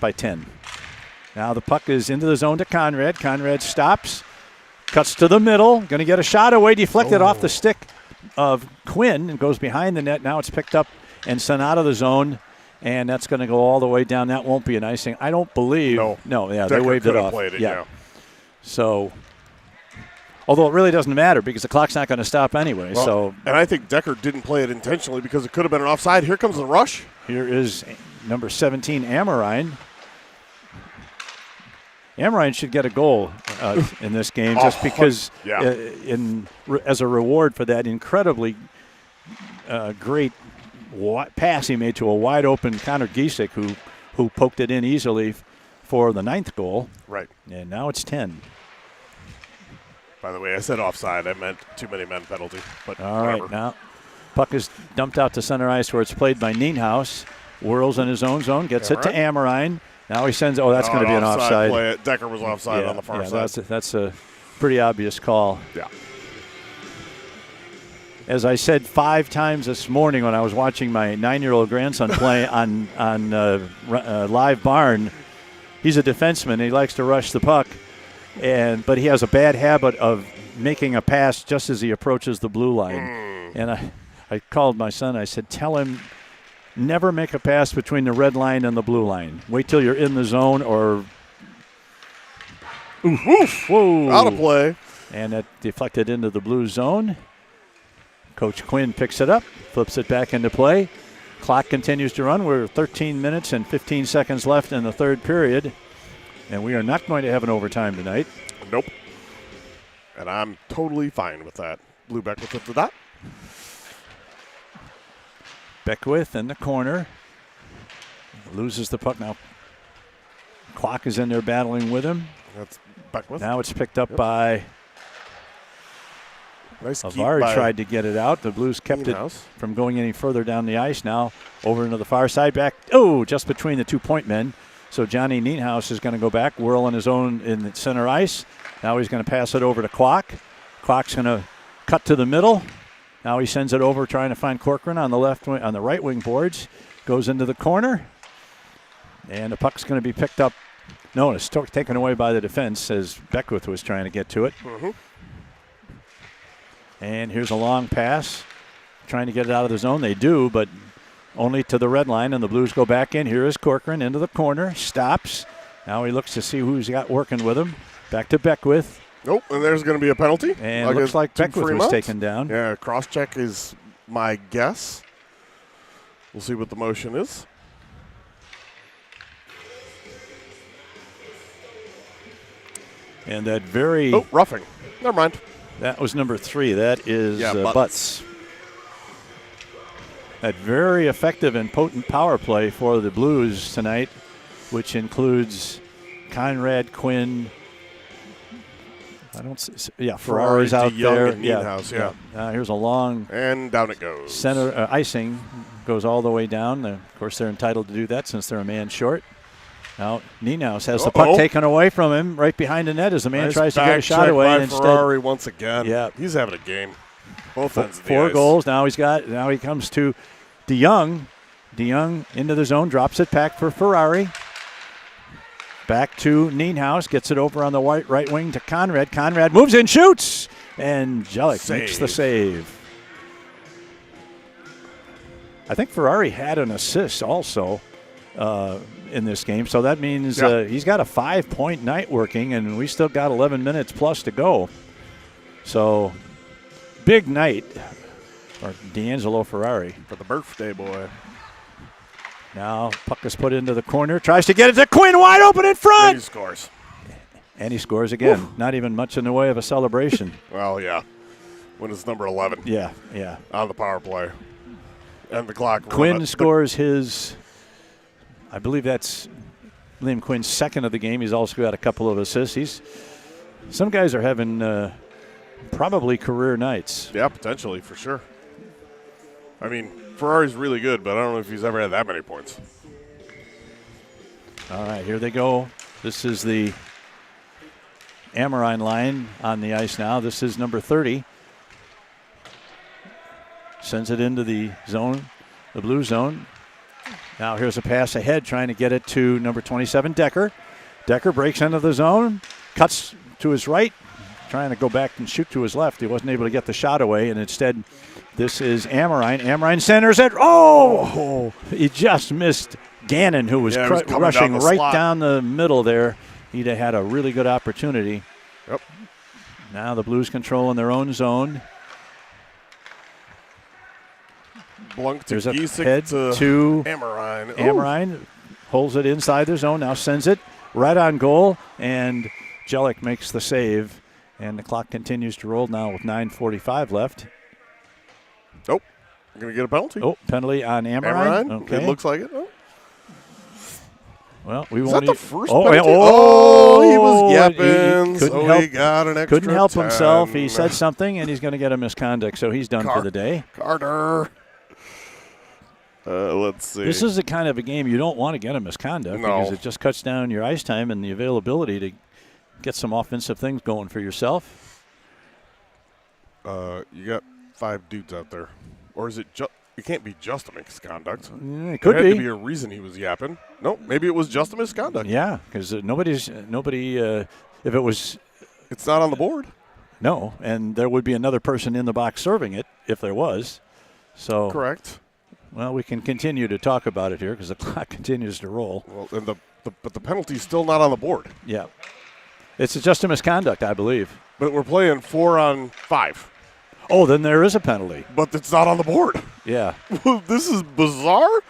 by 10. Now the puck is into the zone to Conrad. Conrad stops, cuts to the middle, going to get a shot away, deflected off the stick of Quinn and goes behind the net. Now it's picked up and sent out of the zone, and that's going to go all the way down. That won't be an icing, I don't believe. No, they waved it off. So, although it really doesn't matter because the clock's not going to stop anyway. And I think Decker didn't play it intentionally because it could have been an offside. Here comes the rush. Here is number 17, Amorine. Amorine should get a goal in this game just because as a reward for that incredibly great pass he made to a wide-open Connor Giesick who poked it in easily for the 9th goal. Right. And now it's 10. By the way, I said offside. I meant too many men penalty. But all right, now puck is dumped out to center ice where it's played by Nienhaus. Whirls in his own zone, gets it to Amorine. Now he sends. That's going to be an offside. Play. Decker was offside on the far side. That's a pretty obvious call. Yeah. As I said 5 times this morning when I was watching my 9-year-old grandson play on Live Barn, he's a defenseman. He likes to rush the puck, but he has a bad habit of making a pass just as he approaches the blue line. And I called my son. I said, tell him never make a pass between the red line and the blue line. Wait till you're in the zone or. Oof. Whoa. Out of play. And that deflected into the blue zone. Coach Quinn picks it up, flips it back into play. Clock continues to run. We're 13 minutes and 15 seconds left in the third period. And we are not going to have an overtime tonight. Nope. And I'm totally fine with that. Blue Beckwith at the dot. Beckwith in the corner. Loses the puck now. Clock is in there battling with him. That's Beckwith. Now it's picked up by Nice keep Avari by tried to get it out. The Blues kept it from going any further down the ice. Now over into the far side back. Oh, just between the 2-point men. So Johnny Nienhuis is going to go back, whirl on his own in the center ice. Now he's going to pass it over to Kwok. Kwok's going to cut to the middle. Now he sends it over trying to find Corcoran on the left wing, on the right wing boards. Goes into the corner. And the puck's going to be picked up. No, it's taken away by the defense as Beckwith was trying to get to it. Mm-hmm. And here's a long pass. Trying to get it out of the zone. They do, but only to the red line, and the Blues go back in. Here is Corcoran into the corner. Stops. Now he looks to see who's got working with him. Back to Beckwith. Nope, and there's going to be a penalty. And looks like Beckwith was taken down. Yeah, cross-check is my guess. We'll see what the motion is. And that very... Oh, roughing. Never mind. That was number 3. That is Butts. That very effective and potent power play for the Blues tonight, which includes Conrad, Quinn. Ferrari's out there. And Nienhuis, Here's a long. And down it goes. Center icing goes all the way down. Of course, they're entitled to do that since they're a man short. Now, Nienhuis has the puck taken away from him right behind the net as the man tries to get a shot away. By and Ferrari once again. Yeah. He's having a game. Both ends of the 4 ice. goals. Now he comes to DeYoung. DeYoung into the zone, drops it back for Ferrari. Back to Nienhuis, gets it over on the right wing to Conrad. Conrad moves in, shoots, and Jelic makes the save. I think Ferrari had an assist also in this game, so that means he's got a 5-point night working, and we still got 11 minutes plus to go. So, big night for D'Angelo Ferrari. For the birthday boy. Now, puck is put into the corner. Tries to get it to Quinn, wide open in front. And he scores. And he scores again. Oof. Not even much in the way of a celebration. Well, yeah. When it's number 11. Yeah. On the power play. And the clock. Quinn scores his, I believe that's Liam Quinn's second of the game. He's also got a couple of assists. Some guys are having probably career nights. Yeah, potentially, for sure. I mean, Ferrari's really good, but I don't know if he's ever had that many points. All right, here they go. This is the Amorine line on the ice now. This is number 30. Sends it into the zone, the blue zone. Now here's a pass ahead, trying to get it to number 27, Decker. Decker breaks into the zone, cuts to his right, trying to go back and shoot to his left. He wasn't able to get the shot away, and instead this is Amorine. Amorine centers it. Oh! He just missed Gannon, who was rushing right down the middle there. He'd have had a really good opportunity. Yep. Now the Blues control in their own zone. Blunk to There's a Giesecke head to Amorine. Amorine holds it inside their zone, now sends it right on goal, and Jelic makes the save, and the clock continues to roll now with 9:45 left. Nope. You're going to get a penalty. Oh, penalty on Amorine? Okay. It looks like it. Oh. Well, we Is won't. that the first penalty? He was yapping, he got an extra couldn't help 10. himself. He said something, and he's going to get a misconduct, so he's done for the day. Carter. Let's see. This is the kind of a game you don't want to get a misconduct because it just cuts down your ice time and the availability to get some offensive things going for yourself. You got 5 dudes out there. Or is it just? It can't be just a misconduct. It could there be. had to be a reason he was yapping. No, maybe it was just a misconduct. Yeah, because nobody. If it was, it's not on the board. No, and there would be another person in the box serving it if there was. So correct. Well, we can continue to talk about it here because the clock continues to roll. Well, and but the penalty's still not on the board. Yeah. It's just a misconduct, I believe. But we're playing 4-on-5. Oh, then there is a penalty. But it's not on the board. Yeah. This is bizarre.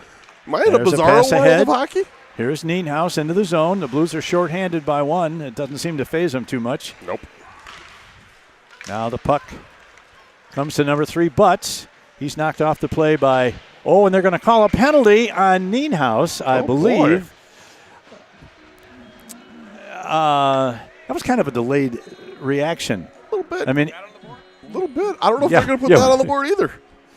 Am I in a There's a bizarre pass world ahead. of hockey? Here's Nienhaus into the zone. The Blues are shorthanded by 1. It doesn't seem to faze them too much. Nope. Now the puck comes to number 3, Butts. He's knocked off the play by, and they're going to call a penalty on Nienhaus, I believe. That was kind of a delayed reaction. A little bit. I mean, a little bit. I don't know if they're going to put that on the board either.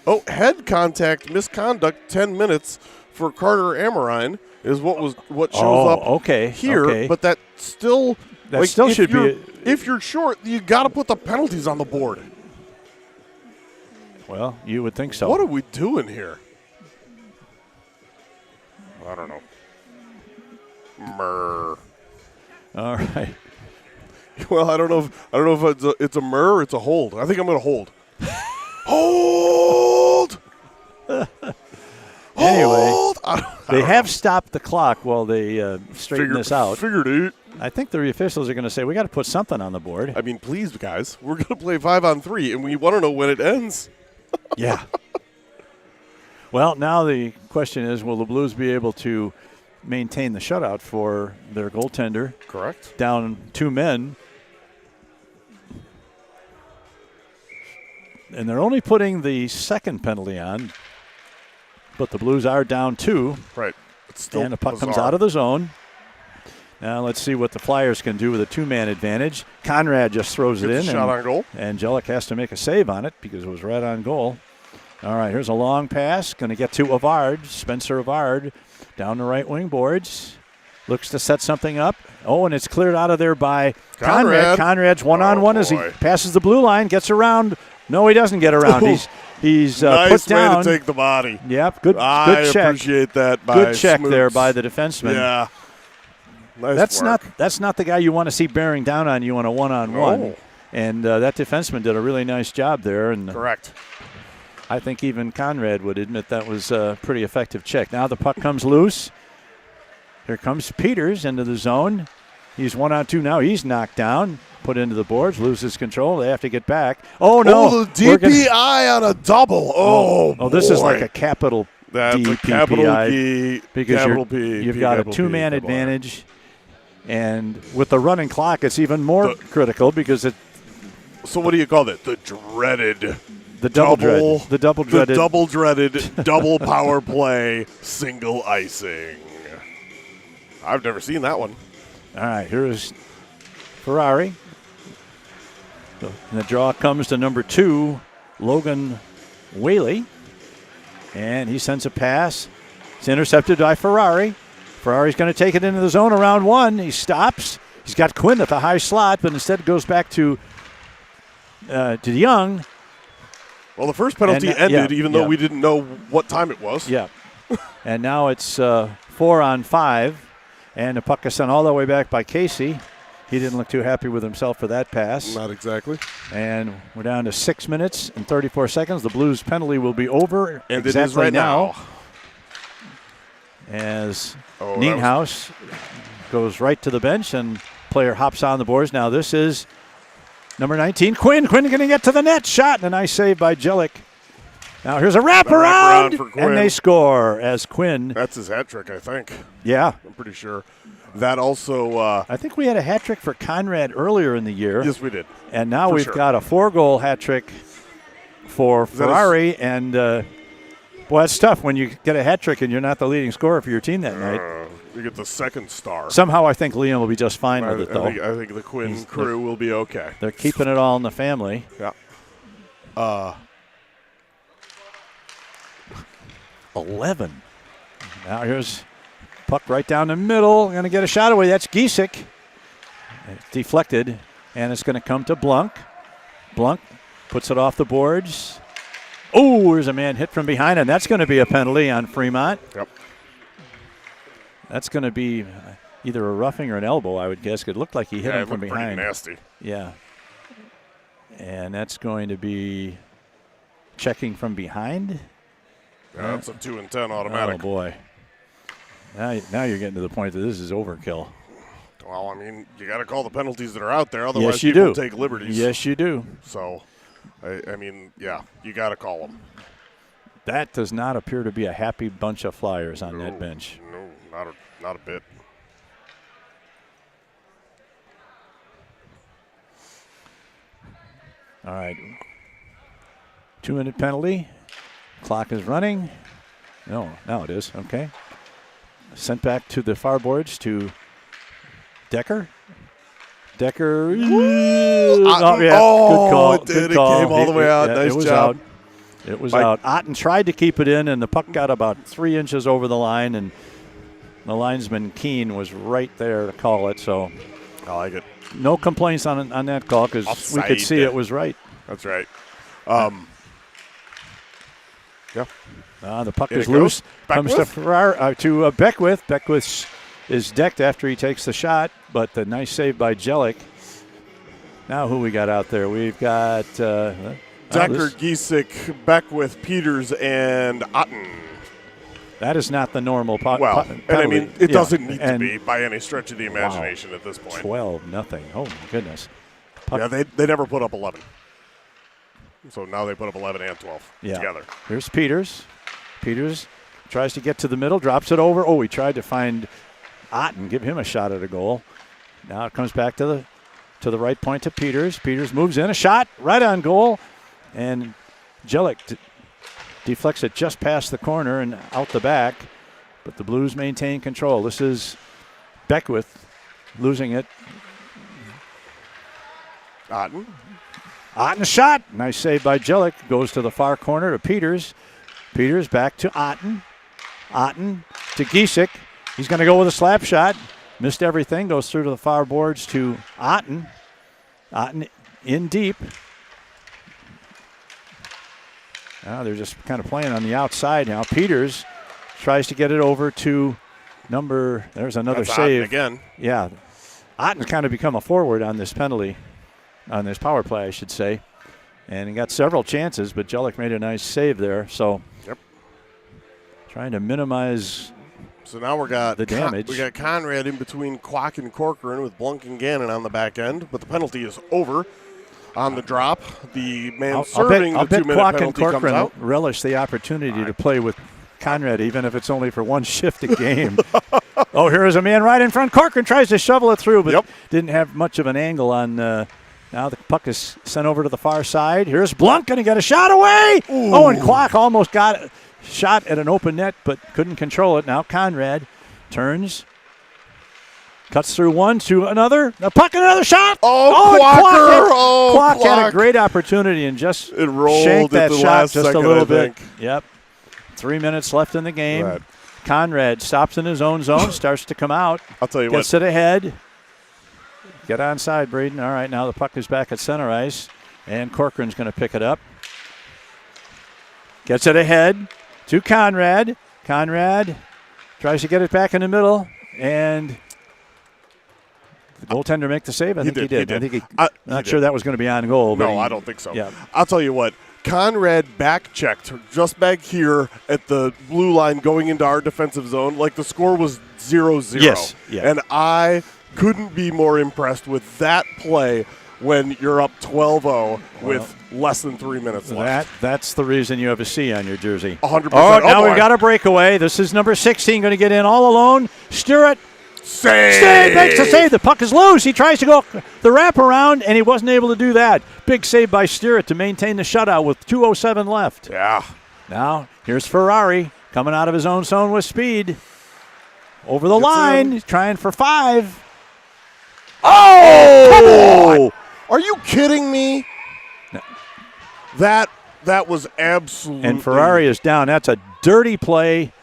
Oh, head contact, misconduct, 10 minutes for Carter Amorine is what shows up here. Okay. But that still should be. If you're short, you got to put the penalties on the board. Well, you would think so. What are we doing here? I don't know. All right. Well, I don't know if it's a or it's a hold. I think I'm going to hold. Hold. Anyway, hold. they have stopped the clock while they straighten this out. Figured it. I think the officials are going to say we got to put something on the board. I mean, please, guys, we're going to play 5-on-3, and we want to know when it ends. Yeah. Well, now the question is, will the Blues be able to maintain the shutout for their goaltender? Correct. Down 2 men. And they're only putting the second penalty on, but the Blues are down 2. Right. It's still and the puck bizarre. comes out of the zone. Now let's see what the Flyers can do with a 2-man advantage. Conrad just throws it in. Shot on goal. Angelic has to make a save on it because it was right on goal. All right, here's a long pass. Going to get to Avard. Spencer Avard down the right wing boards. Looks to set something up. Oh, and it's cleared out of there by Conrad. Conrad's one-on-one as he passes the blue line, gets around. No, he doesn't get around. He's nice put down. Nice way to take the body. Yep, good check. I appreciate that. Good check Smoots. there by the defenseman. Yeah. Nice work. That's not the guy you want to see bearing down on you on a one-on-one. No. And that defenseman did a really nice job there. And correct. I think even Conrad would admit that was a pretty effective check. Now the puck comes loose. Here comes Peters into the zone. He's 1-on-2 now. He's knocked down, put into the boards, loses control. They have to get back. Oh, no. Oh, the DPI on a double. Oh, this is like a capital That's DPI. a capital D, because capital P. You've got a 2-man advantage. And with the running clock, it's even more critical because it. So what do you call that? The dreaded. The double dreaded. The double dreaded double power play single icing. I've never seen that one. All right, here is Ferrari. And the draw comes to number 2, Logan Whaley. And he sends a pass. It's intercepted by Ferrari. Ferrari's going to take it into the zone around 1. He stops. He's got Quinn at the high slot, but instead goes back to Young. Well, the first penalty ended, even though we didn't know what time it was. Yeah. And now it's 4-on-5. And the puck is sent all the way back by Casey. He didn't look too happy with himself for that pass. Not exactly. And we're down to 6 minutes and 34 seconds. The Blues penalty will be over. And exactly it is right now. As Nienhaus goes right to the bench and player hops on the boards. Now this is number 19, Quinn. Quinn going to get to the net. Shot and a nice save by Jelic. Now here's a wraparound, and they score as Quinn. That's his hat trick, I think. Yeah. I'm pretty sure. That also. I think we had a hat trick for Conrad earlier in the year. Yes, we did. And now we've got a 4-goal hat trick for Ferrari. And, boy, it's tough when you get a hat trick and you're not the leading scorer for your team that night. You get the second star. Somehow I think Liam will be just fine with it, though. I think the Quinn crew will be okay. They're keeping it all in the family. Yeah. 11. Now here's puck right down the middle. Going to get a shot away. That's Giesek. It's deflected, and it's going to come to Blunk. Blunk puts it off the boards. Oh, there's a man hit from behind, and that's going to be a penalty on Fremont. Yep. That's going to be either a roughing or an elbow, I would guess. It looked like he hit him from behind. Pretty nasty. Yeah. And that's going to be checking from behind. Yeah, that's a 2 and 10 automatic. Oh, boy. Now you're getting to the point that this is overkill. Well, I mean, you got to call the penalties that are out there. Otherwise, Yes, you people do. take liberties. Yes, you do. So, I mean, yeah, you got to call them. That does not appear to be a happy bunch of Flyers on that bench. No, not a bit. All right. 2-minute penalty. Clock is running. No, now it is. Okay. Sent back to the far boards to Decker. Decker. Oh, yeah. Oh, good call. it did. Good It call. came all the way out. Nice it was job. Out. It was out. Otten tried to keep it in, and the puck got about 3 inches over the line, and the linesman Keene was right there to call it. So I like it. no complaints on that call because we could see it was right. That's right. Yeah. The puck Here is it goes. loose. Comes to Beckwith? to Beckwith. Beckwith is decked after he takes the shot, but the nice save by Jelic. Now who we got out there? We've got Decker, Giesik, Beckwith, Peters, and Otten. That is not the normal Well, penalty. and I mean, it doesn't need to and be by any stretch of the imagination at this point. 12-0. Oh, my goodness. Puck. Yeah, they never put up 11. So now they put up 11 and 12 together. Here's Peters. Peters tries to get to the middle, drops it over. Oh, he tried to find Otten, give him a shot at a goal. Now it comes back to the right point to Peters. Peters moves in, a shot right on goal, and Jelic deflects it just past the corner and out the back, but the Blues maintain control. This is Beckwith losing it. Otten shot. Nice save by Jelic. Goes to the far corner to Peters. Peters back to Otten. Otten to Giesik. He's going to go with a slap shot. Missed everything. Goes through to the far boards to Otten. Otten in deep. Now they're just kind of playing on the outside now. Peters tries to get it over to there's another That's save. Otten again. Yeah. Otten's kind of become a forward on this penalty. On this power play, I should say. And he got several chances, but Jelic made a nice save there. So trying to minimize So now we got the damage. We got Conrad in between Kwok and Corcoran with Blunk and Gannon on the back end, but the penalty is over on the drop. The man serving the 2-minute Kwok penalty and Corcoran comes out. relish the opportunity to play with Conrad, even if it's only for one shift a game. Oh, here is a man right in front. Corcoran tries to shovel it through, but didn't have much of an angle on. Now the puck is sent over to the far side. Here's Blunt going to get a shot away. Ooh. Oh, and Kwok almost got a shot at an open net, but couldn't control it. Now Conrad turns, cuts through one to another. The puck and another shot. Kwok had a great opportunity and just shanked that shot just a little bit. Yep. 3 minutes left in the game. Right. Conrad stops in his own zone, starts to come out. I'll tell you gets it ahead. Get onside, Braden. All right, now the puck is back at center ice, and Corcoran's going to pick it up. Gets it ahead to Conrad. Conrad tries to get it back in the middle, and the goaltender make the save? I think he did. I think not sure that was going to be on goal. No, I don't think so. Yeah. I'll tell you what. Conrad back-checked just back here at the blue line going into our defensive zone. Like the score was 0-0. Yes. Yeah. And I couldn't be more impressed with that play when you're up 12-0 with less than 3 minutes left. That's the reason you have a C on your jersey. 100%. Oh, now we've got a breakaway. This is number 16 going to get in all alone. Stirrett. Save! Makes the save. The puck is loose. He tries to go the wraparound, and he wasn't able to do that. Big save by Stirrett to maintain the shutout with 2:07 left. Yeah. Now, here's Ferrari coming out of his own zone with speed. Over the line. He's trying for 5. Oh! Are you kidding me? No. That was absolutely... And Ferrari is down. That's a dirty play.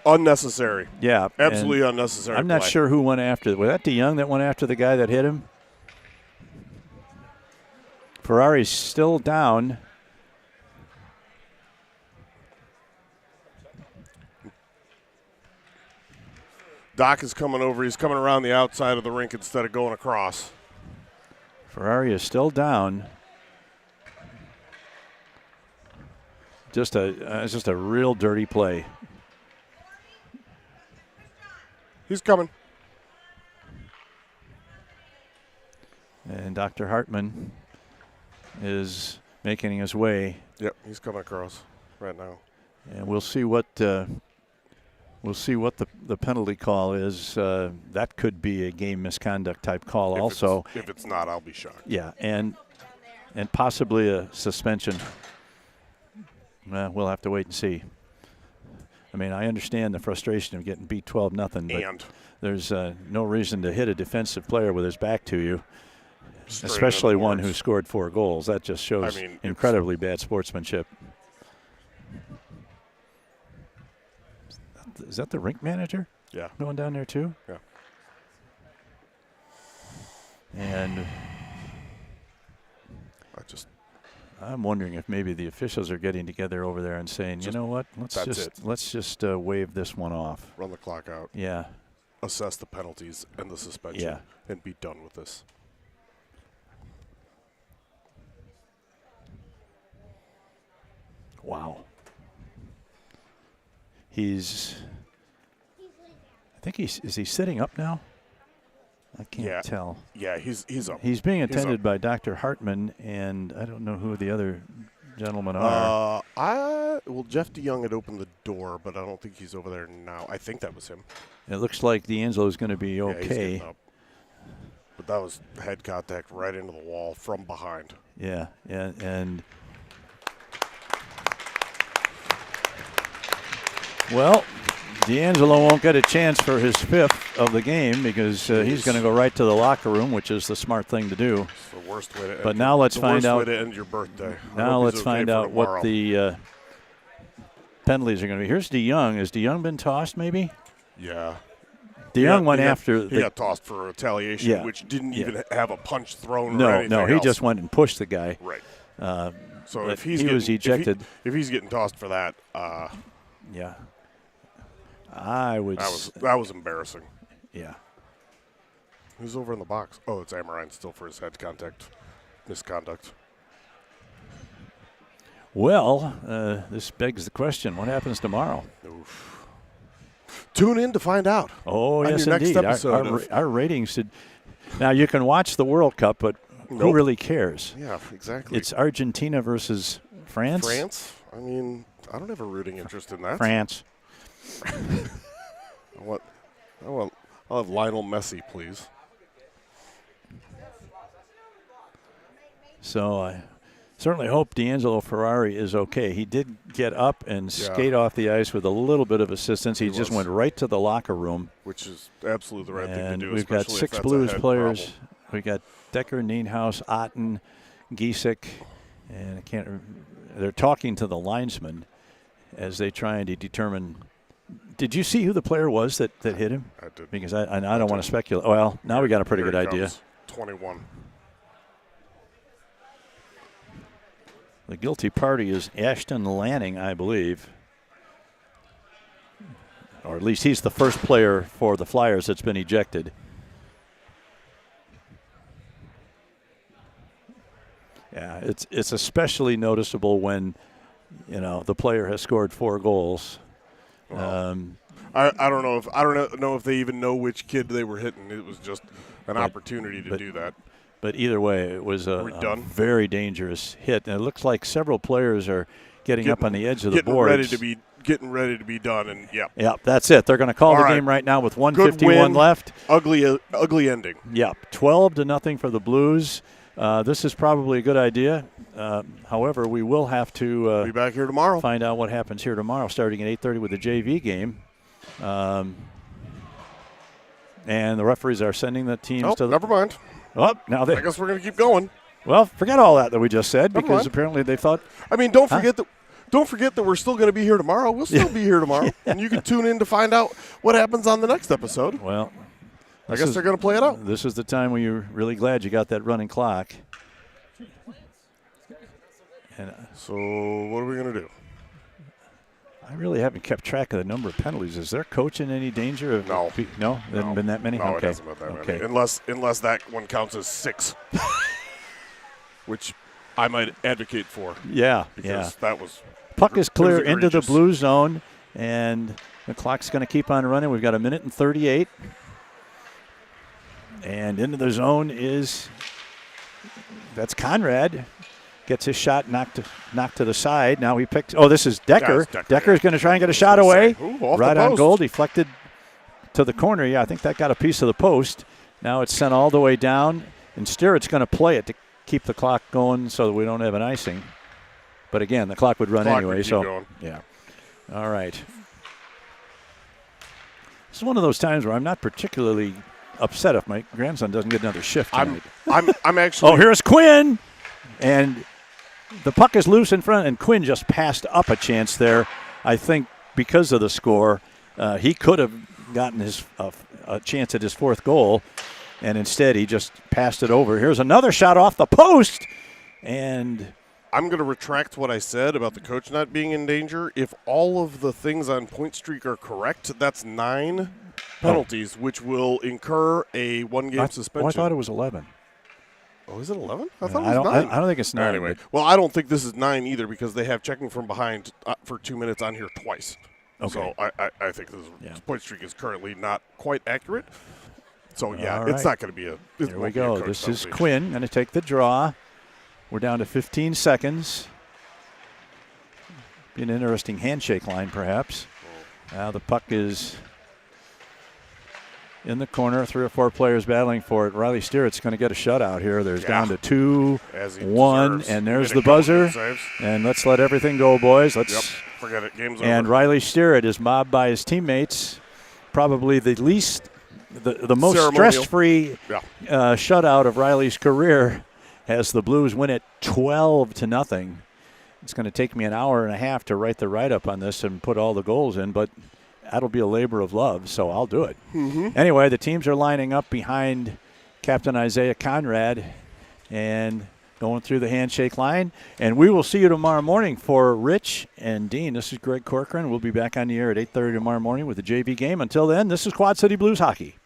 Unnecessary. Yeah. Absolutely unnecessary. I'm not sure who went after. Was that DeYoung that went after the guy that hit him? Ferrari's still down. Doc is coming over. He's coming around the outside of the rink instead of going across. Ferrari is still down. Just a real dirty play. He's coming. And Dr. Hartman is making his way. Yep, he's coming across right now. And we'll see what the penalty call is. That could be a game misconduct type call also. If it's not, I'll be shocked. Yeah, and possibly a suspension. We'll have to wait and see. I mean, I understand the frustration of getting beat 12-0, but there's no reason to hit a defensive player with his back to you, especially one who scored 4 goals. That just shows incredibly bad sportsmanship. Is that the rink manager? Yeah. Going down there too? Yeah. And I'm wondering if maybe the officials are getting together over there and saying, you know what, let's just wave this one off. Run the clock out. Yeah. Assess the penalties and the suspension. Yeah. And be done with this. Wow. I think is he sitting up now? I can't tell. Yeah, he's up. He's being attended by Dr. Hartman, and I don't know who the other gentlemen are. Jeff DeYoung had opened the door, but I don't think he's over there now. I think that was him. It looks like D'Angelo's going to be okay. Yeah, he's getting up. But that was head contact right into the wall from behind. Yeah, and well, D'Angelo won't get a chance for his 5th of the game because he's going to go right to the locker room, which is the smart thing to do. It's the worst way to end. But now let's find out. Way to end your birthday. Now let's find out what the penalties are going to be. Here's DeYoung. Has DeYoung been tossed? Maybe. Yeah. DeYoung went after. He got tossed for retaliation, which didn't even have a punch thrown. No, or anything he else. just went and pushed the guy. Right. So if he was ejected, if he's getting tossed for that, yeah. I would. That was embarrassing. Yeah. Who's over in the box? Oh, it's Amorine still for his head contact misconduct. Well, this begs the question: what happens tomorrow? Oof. Tune in to find out. Oh, yes, your indeed. Next episode our ratings should. Now you can watch the World Cup, but who really cares? Yeah, exactly. It's Argentina versus France. France? I mean, I don't have a rooting interest in that. France. I'll have Lionel Messi, please. So I certainly hope D'Angelo Ferrari is okay. He did get up and skate off the ice with a little bit of assistance. He just went right to the locker room. Which is absolutely the right thing to do. And we've got 6 Blues players. We got Decker, Nienhaus, Otten, Giesek, and they're talking to the linesman as they try to determine. Did you see who the player was that hit him? I did. Because I don't want to speculate. Well, now we got a pretty good idea. 21. The guilty party is Ashton Lanning, I believe. Or at least he's the first player for the Flyers that's been ejected. Yeah, it's especially noticeable when, the player has scored 4 goals. Well, I don't know if they even know which kid they were hitting. It was just an opportunity to do that. But either way, it was a very dangerous hit, and it looks like several players are getting up on the edge of the boards. Getting ready to be done, and that's it. They're going to call the game right now with 1:51 left. Ugly ending. 12-0 for the Blues. This is probably a good idea. However, we will have to be back here tomorrow. Find out what happens here tomorrow, starting at 8:30 with the JV game. And the referees are sending the teams to. Never mind. Oh, now I guess we're going to keep going. Well, forget all that we just said because apparently they thought. I mean, don't forget that we're still going to be here tomorrow. We'll still be here tomorrow, and you can tune in to find out what happens on the next episode. Well, I guess they're going to play it out. This is the time when you're really glad you got that running clock. And so, what are we going to do? I really haven't kept track of the number of penalties. Is their coach in any danger of? No. There haven't been that many? No, it hasn't been that many. Unless that one counts as 6. Which I might advocate for. Yeah, because that was puck is clear was into the egregious. blue zone, and the clock's going to keep on running. We've got 1:38. And into the zone that's Conrad. Gets his shot knocked to the side. Now he picks. Oh, this is Decker. Yeah, it's Decker, Decker's going to try and get a shot away. Ooh, off the right on post. goal, deflected to the corner. Yeah, I think that got a piece of the post. Now it's sent all the way down, and Stirrett's going to play it to keep the clock going so that we don't have an icing. But again, the clock would run Clock anyway. would keep So going. yeah. All right. This is one of those times where I'm not particularly upset if my grandson doesn't get another shift tonight. I'm actually. Oh, here's Quinn, and the puck is loose in front, and Quinn just passed up a chance there. I think because of the score, he could have gotten his a chance at his fourth goal, and instead he just passed it over. Here's another shot off the post, and I'm going to retract what I said about the coach not being in danger. If all of the things on Point Streak are correct, that's 9 penalties, which will incur a one-game suspension. Oh, I thought it was 11. Oh, is it 11? I thought I it was 9. don't think it's 9. Anyway, well, I don't think this is 9 either because they have checking from behind for 2 minutes on here twice. Okay. So I think this Point Streak is currently not quite accurate. So, yeah, All it's right. not going to be a – Here we go. This is Quinn going to take the draw. We're down to 15 seconds. Be an interesting handshake line, perhaps. Now the puck is in the corner. 3 or 4 players battling for it. Riley Stirrett's going to get a shutout here. There's down to 2, As he 1, deserves. and there's Made the a couple buzzer. good saves. And let's let everything go, boys. Let's. Yep, forget it. Game's And over. Riley Stirrett is mobbed by his teammates. Probably the most Ceremonial. stress-free Yeah. shutout of Riley's career, as the Blues win it 12-0. It's going to take me an hour and a half to write the write-up on this and put all the goals in, but that'll be a labor of love, so I'll do it. Mm-hmm. Anyway, the teams are lining up behind Captain Isaiah Conrad and going through the handshake line. And we will see you tomorrow morning for Rich and Dean. This is Greg Corcoran. We'll be back on the air at 8:30 tomorrow morning with the JV game. Until then, this is Quad City Blues Hockey.